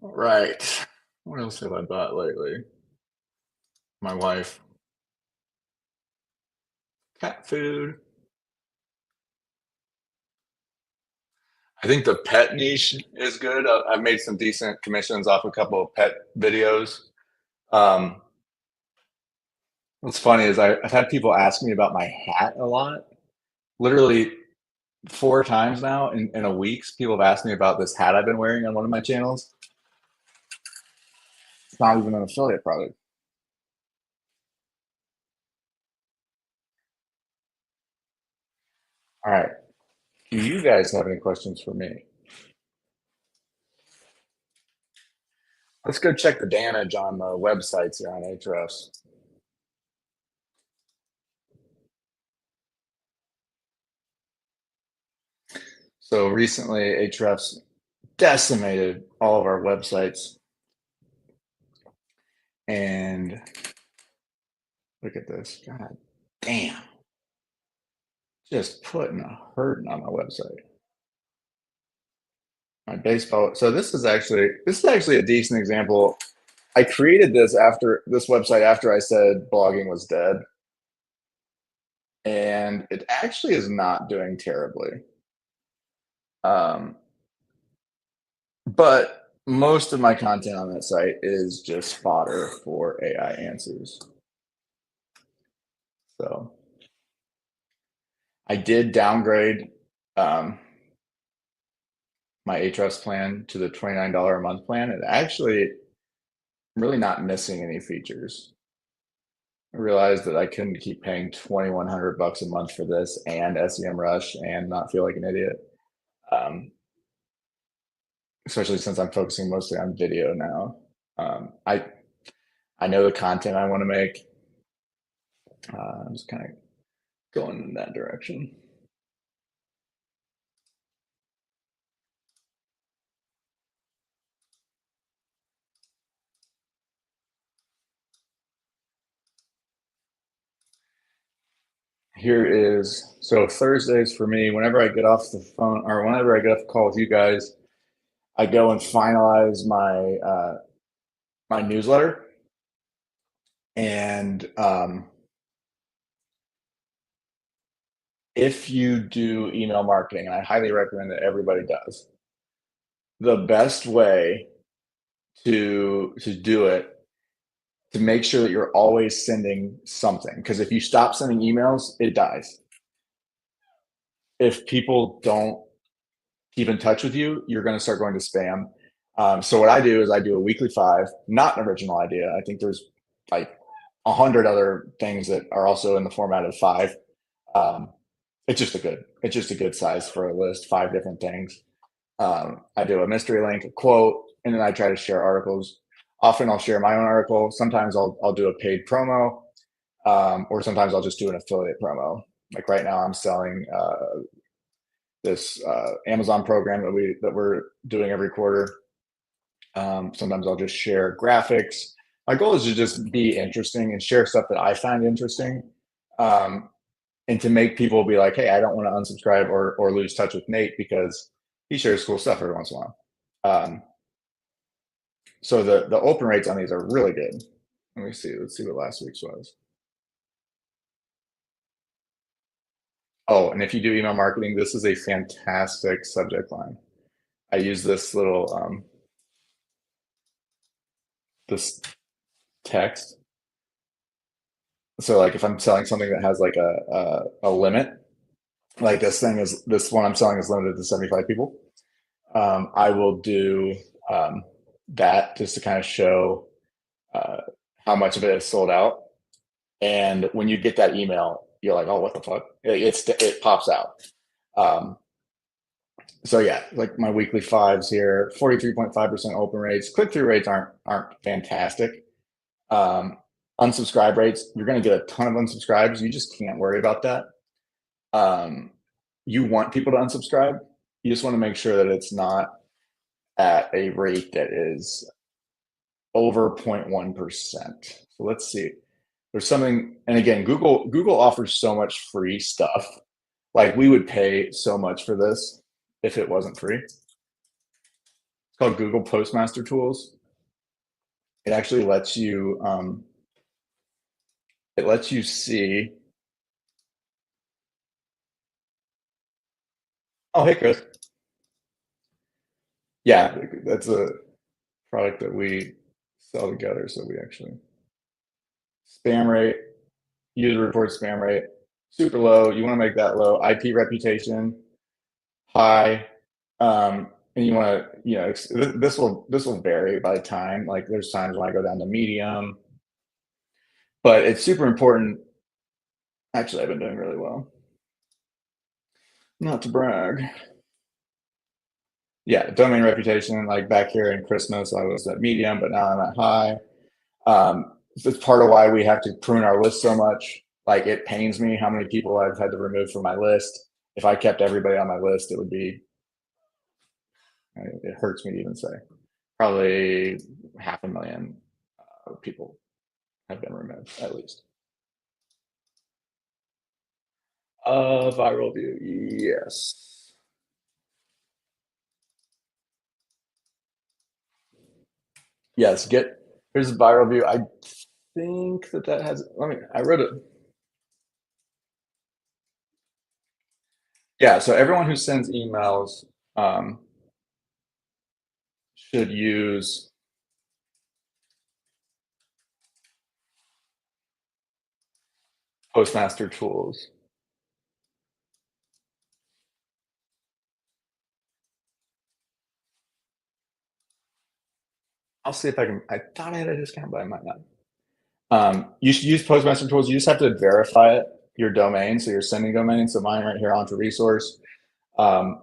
All right. What else have I bought lately? My wife. Cat food. I think the pet niche is good. I've made some decent commissions off a couple of pet videos. Um, what's funny is I've had people ask me about my hat a lot. Literally 4 times now in a week, people have asked me about this hat I've been wearing on one of my channels. It's not even an affiliate product. All right. Do you guys have any questions for me? Let's go check the damage on the websites here on Ahrefs. So recently, Ahrefs decimated all of our websites. And look at this. God damn. Just putting a hurting on my website. My baseball. So this is actually a decent example. I created this website after I said blogging was dead. And it actually is not doing terribly. Um, but most of my content on that site is just fodder for AI answers. So I did downgrade my Ahrefs plan to the $29 a month plan. And actually, I'm really not missing any features. I realized that I couldn't keep paying 2,100 bucks a month for this and SEMrush and not feel like an idiot. Um, Especially since I'm focusing mostly on video now. I know the content I want to make. I'm just kind of going in that direction. Here is so Thursdays for me. Whenever I get off the phone or whenever I get off the call with you guys, I go and finalize my newsletter, and if you do email marketing, and I highly recommend that everybody does, the best way to do it to make sure that you're always sending something, because if you stop sending emails, it dies. If people don't keep in touch with you, you're going to start going to spam. So what I do is I do a weekly five, not an original idea. I think there's like 100 other things that are also in the format of five. Um, it's just a good size for a list, five different things. I do a mystery link, a quote, and then I try to share articles. Often I'll share my own article. Sometimes I'll do a paid promo, or sometimes I'll just do an affiliate promo. Like right now, I'm selling this Amazon program that we're doing every quarter. Sometimes I'll just share graphics. My goal is to just be interesting and share stuff that I find interesting, um, and to make people be like, "Hey, I don't want to unsubscribe or lose touch with Nate because he shares cool stuff every once in a while." So the open rates on these are really good. Let me see. Let's see what last week's was. Oh, and if you do email marketing, this is a fantastic subject line. I use this little this text. So like if I'm selling something that has like a limit, like this one I'm selling is limited to 75 people. I will do that just to kind of show uh, how much of it is sold out. And when you get that email, you're like, oh, what the fuck? It pops out. Um, so yeah, like my weekly fives here, 43.5% open rates. Click-through rates aren't fantastic. Um, Unsubscribe rates, you're going to get a ton of unsubscribes. You just can't worry about that. Um, you want people to unsubscribe. You just want to make sure that it's not at a rate that is over 0.1%. So let's see. There's something, and again, Google offers so much free stuff. Like we would pay so much for this if it wasn't free. It's called Google Postmaster Tools. It actually lets you see. Oh, hey Chris. Yeah, that's a product that we sell together. So we actually spam rate, user report spam rate, super low. You want to make that low. IP reputation high, and you want to, this will vary by time. Like there's times when I go down to medium, but it's super important. Actually, I've been doing really well. Not to brag. Yeah, domain reputation. Like back here in Christmas, I was at medium, but now I'm at high. It's part of why we have to prune our list so much. Like it pains me how many people I've had to remove from my list. If I kept everybody on my list, it would be, it hurts me to even say, probably 500,000 people have been removed at least. Viral view, yes. Yes, here's a viral view. I think that has, I wrote it. Yeah, so everyone who sends emails um, should use Postmaster tools. I'll see if I can. I thought I had a discount, but I might not. You should use Postmaster tools. You just have to verify it, your domain. So your sending domain. So mine right here, onto resource. Um,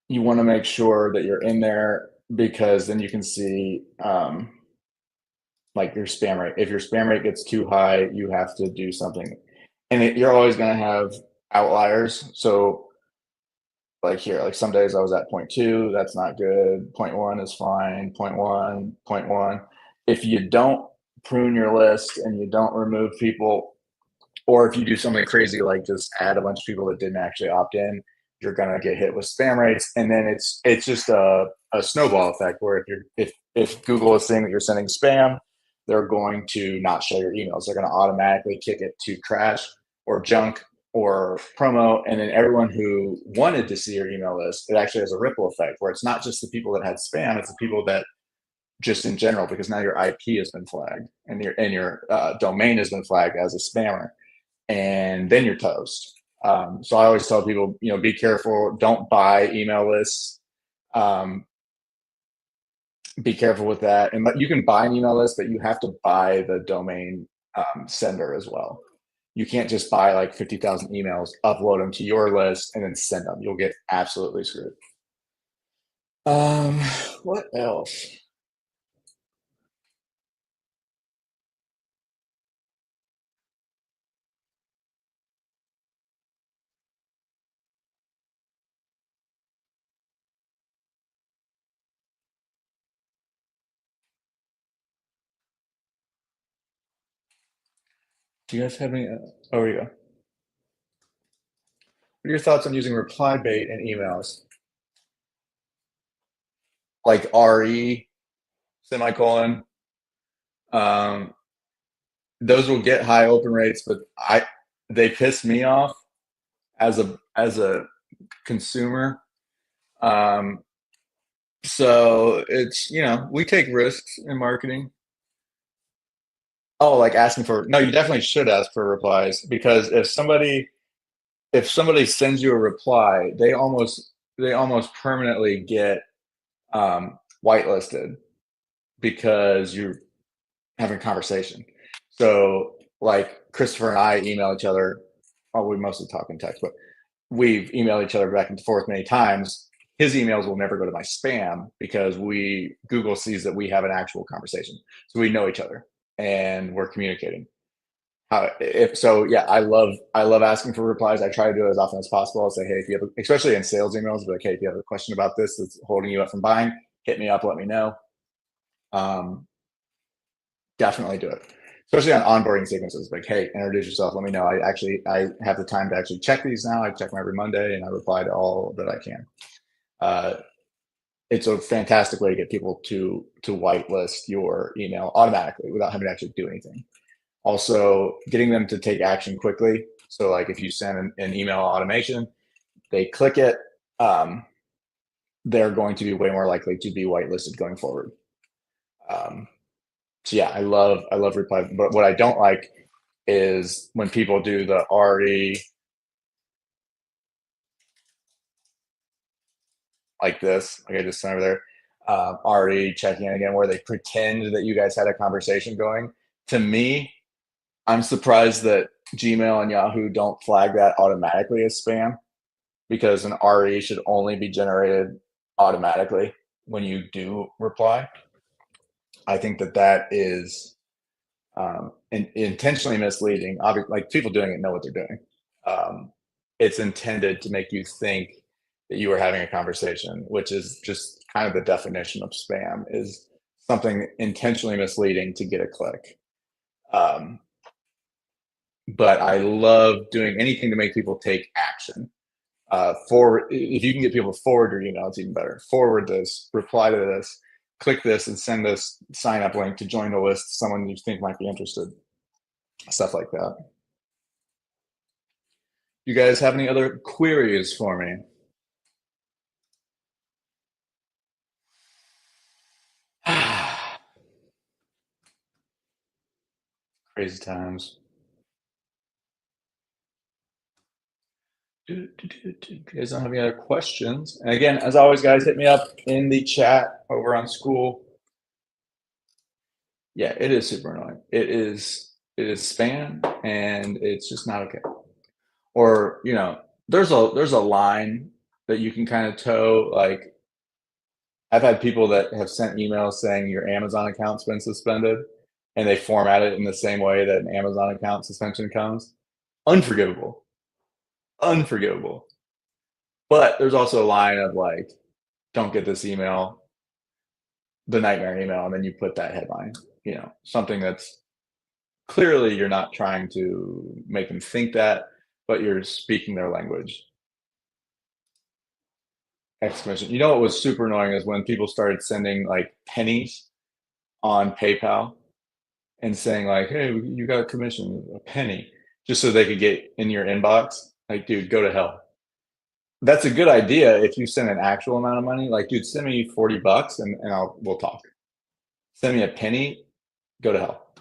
you want to make sure that you're in there because then you can see like your spam rate. If your spam rate gets too high, you have to do something. And you're always going to have outliers. So like here, like some days I was at 0.2, that's not good. 0.1 is fine. 0.1, 0.1. If you don't prune your list and you don't remove people, or if you do something crazy like just add a bunch of people that didn't actually opt in, you're gonna get hit with spam rates, and then it's just a snowball effect where if Google is saying that you're sending spam, they're going to not show your emails. They're going to automatically kick it to trash or junk or promo, and then everyone who wanted to see your email list, it actually has a ripple effect where it's not just the people that had spam, it's the people that just in general, because now your IP has been flagged and your domain has been flagged as a spammer, and then you're toast. So I always tell people, be careful. Don't buy email lists. Um, be careful with that. And you can buy an email list, but you have to buy the domain sender as well. You can't just buy like 50,000 emails, upload them to your list, and then send them. You'll get absolutely screwed. Um, what else? Do you guys have any? Oh, here you go. What are your thoughts on using reply bait in emails? Like RE, semicolon. Um, those will get high open rates, but they piss me off as a consumer. Um, so it's, we take risks in marketing. Oh, like asking for, no, you definitely should ask for replies, because if somebody sends you a reply, they almost permanently get whitelisted because you're having a conversation. So like Christopher and I email each other. Oh, we mostly talk in text, but we've emailed each other back and forth many times. His emails will never go to my spam because Google sees that we have an actual conversation. So we know each other and we're communicating. If so, yeah, I love asking for replies. I try to do it as often as possible. I'll say, hey, if you have, especially in sales emails, be like, hey, if you have a question about this that's holding you up from buying, hit me up, let me know. Definitely do it. Especially on onboarding sequences, like, hey, introduce yourself. Let me know. I have the time to actually check these now. I check them every Monday, and I reply to all that I can. Uh, it's a fantastic way to get people to whitelist your email automatically without having to actually do anything. Also, getting them to take action quickly. So, like, if you send an email automation, they click it, um, they're going to be way more likely to be whitelisted going forward. So yeah, I love reply. But what I don't like is when people do the already like this, like I just sent over there, already checking in again, where they pretend that you guys had a conversation going. To me, I'm surprised that Gmail and Yahoo don't flag that automatically as spam, because an RE should only be generated automatically when you do reply. I think that that is intentionally misleading. Obviously, like, people doing it know what they're doing. Um, it's intended to make you think that you are having a conversation, which is just kind of the definition of spam, is something intentionally misleading to get a click. Um, but I love doing anything to make people take action. Forward, if you can get people to forward your email, it's even better. Forward this, reply to this, click this, and send this sign up link to join the list to someone you think might be interested. Stuff like that. You guys have any other queries for me? Crazy times. If you guys don't have any other questions, and again, as always, guys, hit me up in the chat over on school. Yeah, it is super annoying. It is spam, and it's just not okay. Or, there's a line that you can kind of toe. Like, I've had people that have sent emails saying your Amazon account's been suspended, and they format it in the same way that an Amazon account suspension comes. Unforgivable. Unforgivable. But there's also a line of, like, don't get this email, the nightmare email, and then you put that headline, something that's clearly, you're not trying to make them think that, but you're speaking their language. Exclamation. You know what was super annoying is when people started sending, like, pennies on PayPal and saying, like, hey, you got a commission, a penny, just so they could get in your inbox. Like, dude, go to hell. That's a good idea if you send an actual amount of money. Like, dude, send me $40 and we'll talk. Send me a penny, go to hell.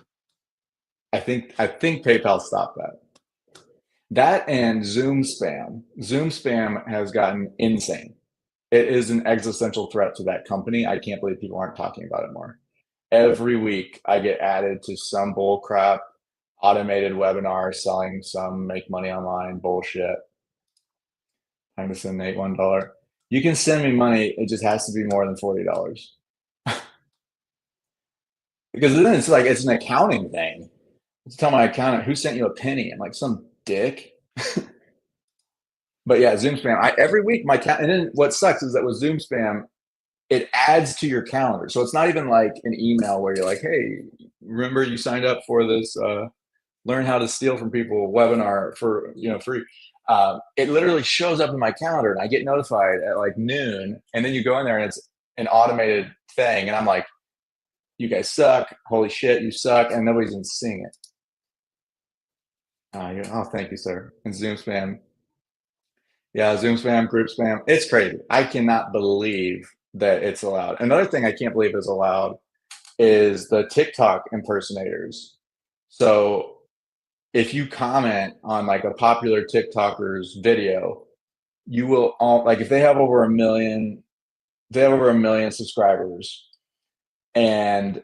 I think PayPal stopped that. That and Zoom spam. Zoom spam has gotten insane. It is an existential threat to that company. I can't believe people aren't talking about it more. Every week I get added to some bull crap automated webinar selling some make money online bullshit. Time to send Nate $1. You can send me money, it just has to be more than $40. Because then it's like it's an accounting thing. Let's tell my accountant who sent you a penny. I'm like, some dick. But yeah, Zoom spam. Every week my and then what sucks is that with Zoom spam, it adds to your calendar. So it's not even like an email where you're like, hey, remember you signed up for this learn how to steal from people webinar for free. It literally shows up in my calendar and I get notified at like noon, and then you go in there and it's an automated thing, and I'm like, you guys suck, holy shit, you suck, and nobody's even seeing it. Oh, thank you, sir. And Zoom spam. Yeah, Zoom spam, group spam. It's crazy. I cannot believe that it's allowed. Another thing I can't believe is allowed is the TikTok impersonators. So if you comment on like a popular TikToker's video, you will all, like, if they have over a million, they have over a million subscribers, and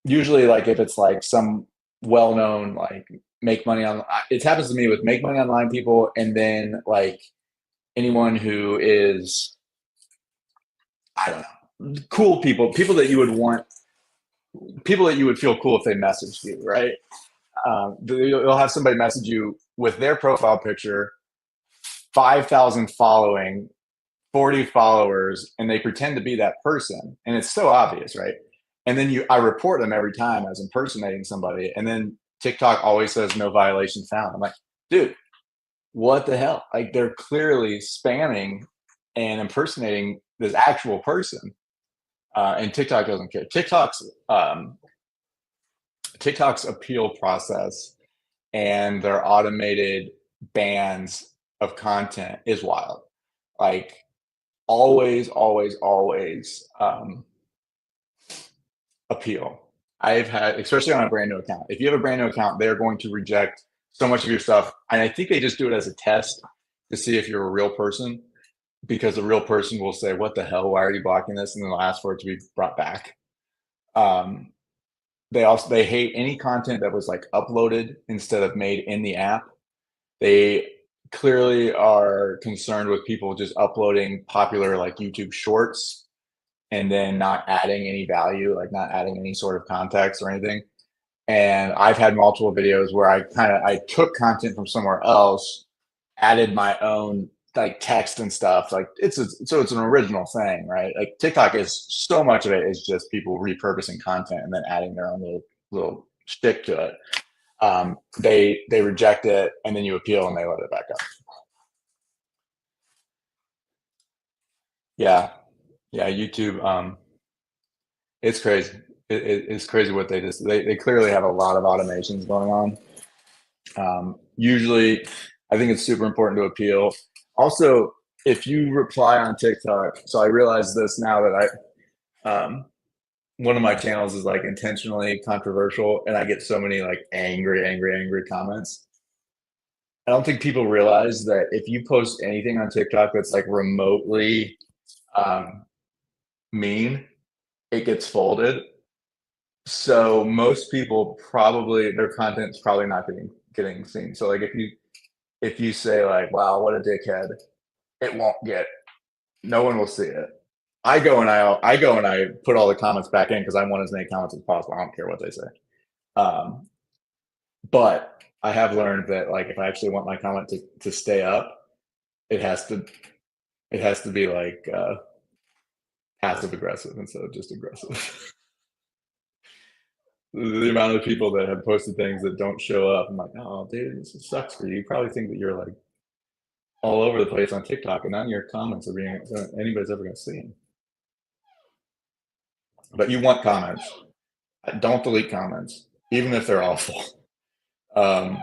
usually, like, if it's like some well-known, like, make money on, it happens to me with make money online people, and then like anyone who is, I don't know, cool people that you would want, people that you would feel cool if they messaged you, right? You'll have somebody message you with their profile picture, 5,000 following, 40 followers and they pretend to be that person. And it's so obvious, right? And then I report them every time as impersonating somebody. And then TikTok always says no violation found. I'm like, dude, what the hell? Like they're clearly spamming and impersonating this actual person. And TikTok doesn't care. TikTok's appeal process and their automated bans of content is wild. Like always, always, always appeal. I've had, especially on a brand new account. If you have a brand new account, they're going to reject so much of your stuff. And I think they just do it as a test to see if you're a real person, because a real person will say, "What the hell? Why are you blocking this?" And then they'll ask for it to be brought back. Um, they hate any content that was like uploaded instead of made in the app. They clearly are concerned with people just uploading popular like YouTube shorts and then not adding any value, like not adding any sort of context or anything. And I've had multiple videos where I took content from somewhere else, added my own like text and stuff. Like it's an original thing, right? Like TikTok is so much of it is just people repurposing content and then adding their own little shtick to it. They reject it and then you appeal and they let it back up. Yeah, yeah, YouTube. It's crazy. It's crazy what they clearly have a lot of automations going on. Usually, I think it's super important to appeal. Also, if you reply on TikTok, so I realize this now that one of my channels is like intentionally controversial, and I get so many like angry comments. I don't think people realize that if you post anything on TikTok that's like remotely um, mean, it gets folded. So most people probably their content's probably not getting seen. So like if you say like, "Wow, what a dickhead," it won't get. No one will see it. I go and I put all the comments back in because I want as many comments as possible. I don't care what they say. Um, but I have learned that like if I actually want my comment to stay up, it has to be like passive aggressive instead of just aggressive. The amount of people that have posted things that don't show up, I'm like, oh, dude, this sucks for you. You probably think that you're like all over the place on TikTok, and none of your comments are being anybody's ever going to see them. But you want comments. Don't delete comments, even if they're awful. Um,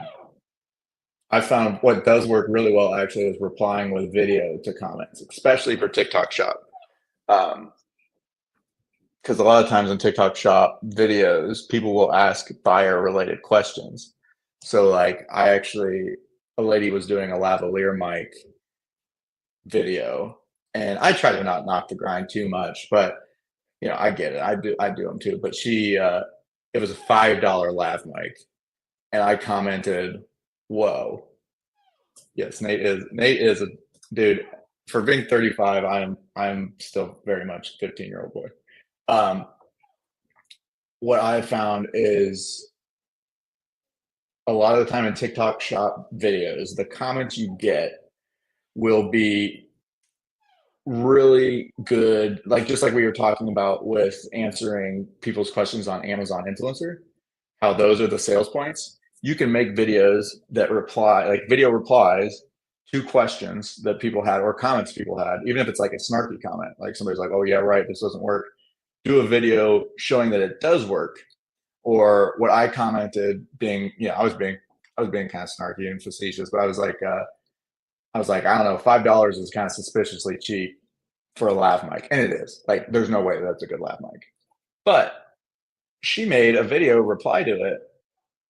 I found what does work really well actually is replying with video to comments, especially for TikTok Shop. Because a lot of times in TikTok Shop videos, people will ask buyer related questions. So like a lady was doing a lavalier mic video, and I try to not knock the grind too much, but I get it. I do them too. But it was a $5 lav mic, and I commented, "Whoa, yes, Nate is a dude." For being 35, I'm still very much 15-year-old boy. What I found is a lot of the time in TikTok Shop videos, the comments you get will be really good, like just like we were talking about with answering people's questions on Amazon Influencer, how those are the sales points. You can make videos that reply, like video replies to questions that people had or comments people had, even if it's like a snarky comment, like somebody's like, "Oh yeah, right, this doesn't work." Do a video showing that it does work, or what I commented being, I was being kind of snarky and facetious, but I was like, I don't know, $5 is kind of suspiciously cheap for a lav mic, and it is. Like, there's no way that's a good lav mic. But she made a video reply to it,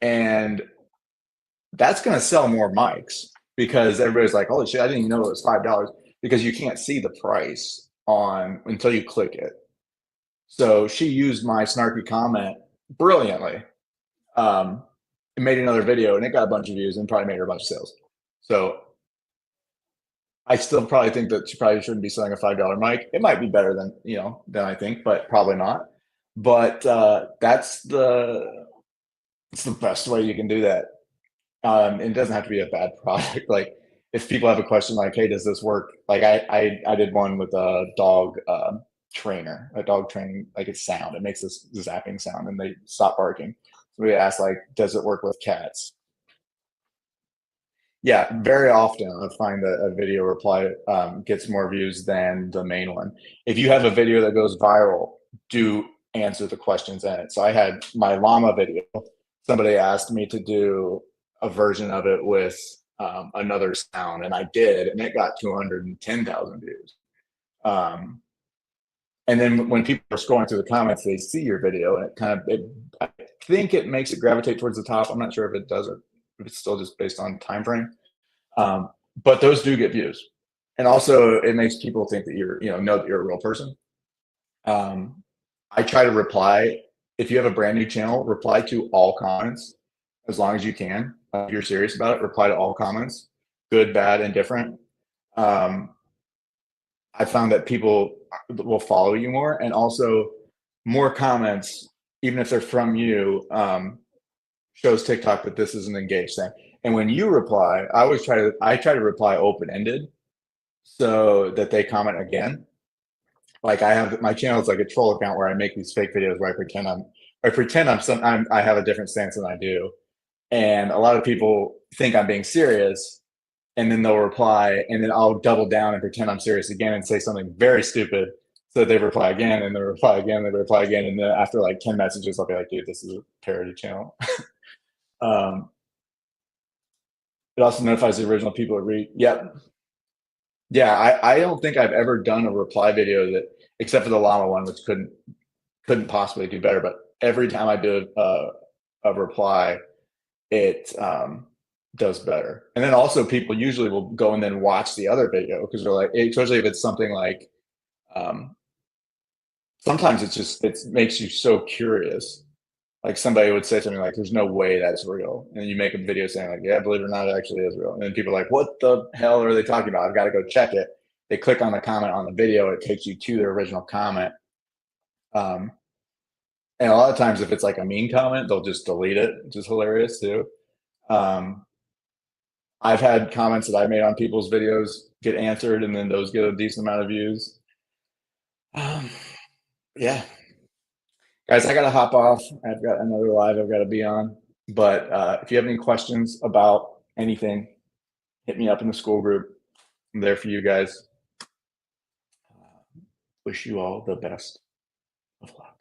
and that's going to sell more mics because everybody's like, "Holy shit, I didn't even know it was $5," because you can't see the price on until you click it. So she used my snarky comment brilliantly. And made another video, and it got a bunch of views and probably made her a bunch of sales. So I still probably think that she probably shouldn't be selling a $5 mic. It might be better than I think, but probably not. But it's the best way you can do that. It doesn't have to be a bad product. Like if people have a question like, hey, does this work? Like I did one with a dog trainer, a dog training, like it's sound. It makes this zapping sound and they stop barking. So we asked like, does it work with cats? Yeah, very often I find that a video reply gets more views than the main one. If you have a video that goes viral, do answer the questions in it. So I had my llama video. Somebody asked me to do a version of it with another sound, and I did, and it got 210,000 views. Um, and then when people are scrolling through the comments, they see your video, and I think it makes it gravitate towards the top. I'm not sure if it does or if it's still just based on time frame. But those do get views, and also it makes people think that know that you're a real person. I try to reply if you have a brand new channel, reply to all comments as long as you can. If you're serious about it, reply to all comments, good, bad, and different. I found that people will follow you more, and also more comments, even if they're from you, shows TikTok that this is an engaged thing. And when you reply, I try to reply open ended so that they comment again. Like I have my channel is like a troll account where I make these fake videos where I pretend I have a different stance than I do, and a lot of people think I'm being serious, and then they'll reply, and then I'll double down and pretend I'm serious again and say something very stupid. So they reply again, and they reply again, and they reply again, and then after like 10 messages, I'll be like, dude, this is a parody channel. um, it also notifies the original people that read. Yep. Yeah, I don't think I've ever done a reply video that, except for the llama one, which couldn't possibly do better. But every time I do a reply, it does better. And then also people usually will go and then watch the other video because they're like, especially if it's something like, um, sometimes it makes you so curious. Like somebody would say something like, "There's no way that's real," and then you make a video saying like, "Yeah, believe it or not, it actually is real." And then people are like, "What the hell are they talking about? I've got to go check it." They click on the comment on the video, it takes you to their original comment. Um, and a lot of times, if it's like a mean comment, they'll just delete it, which is hilarious too. Um, I've had comments that I made on people's videos get answered, and then those get a decent amount of views. Um, yeah, guys, I gotta hop off. I've got another live I've got to be on. But if you have any questions about anything, hit me up in the school group. I'm there for you guys. Wish you all the best of luck.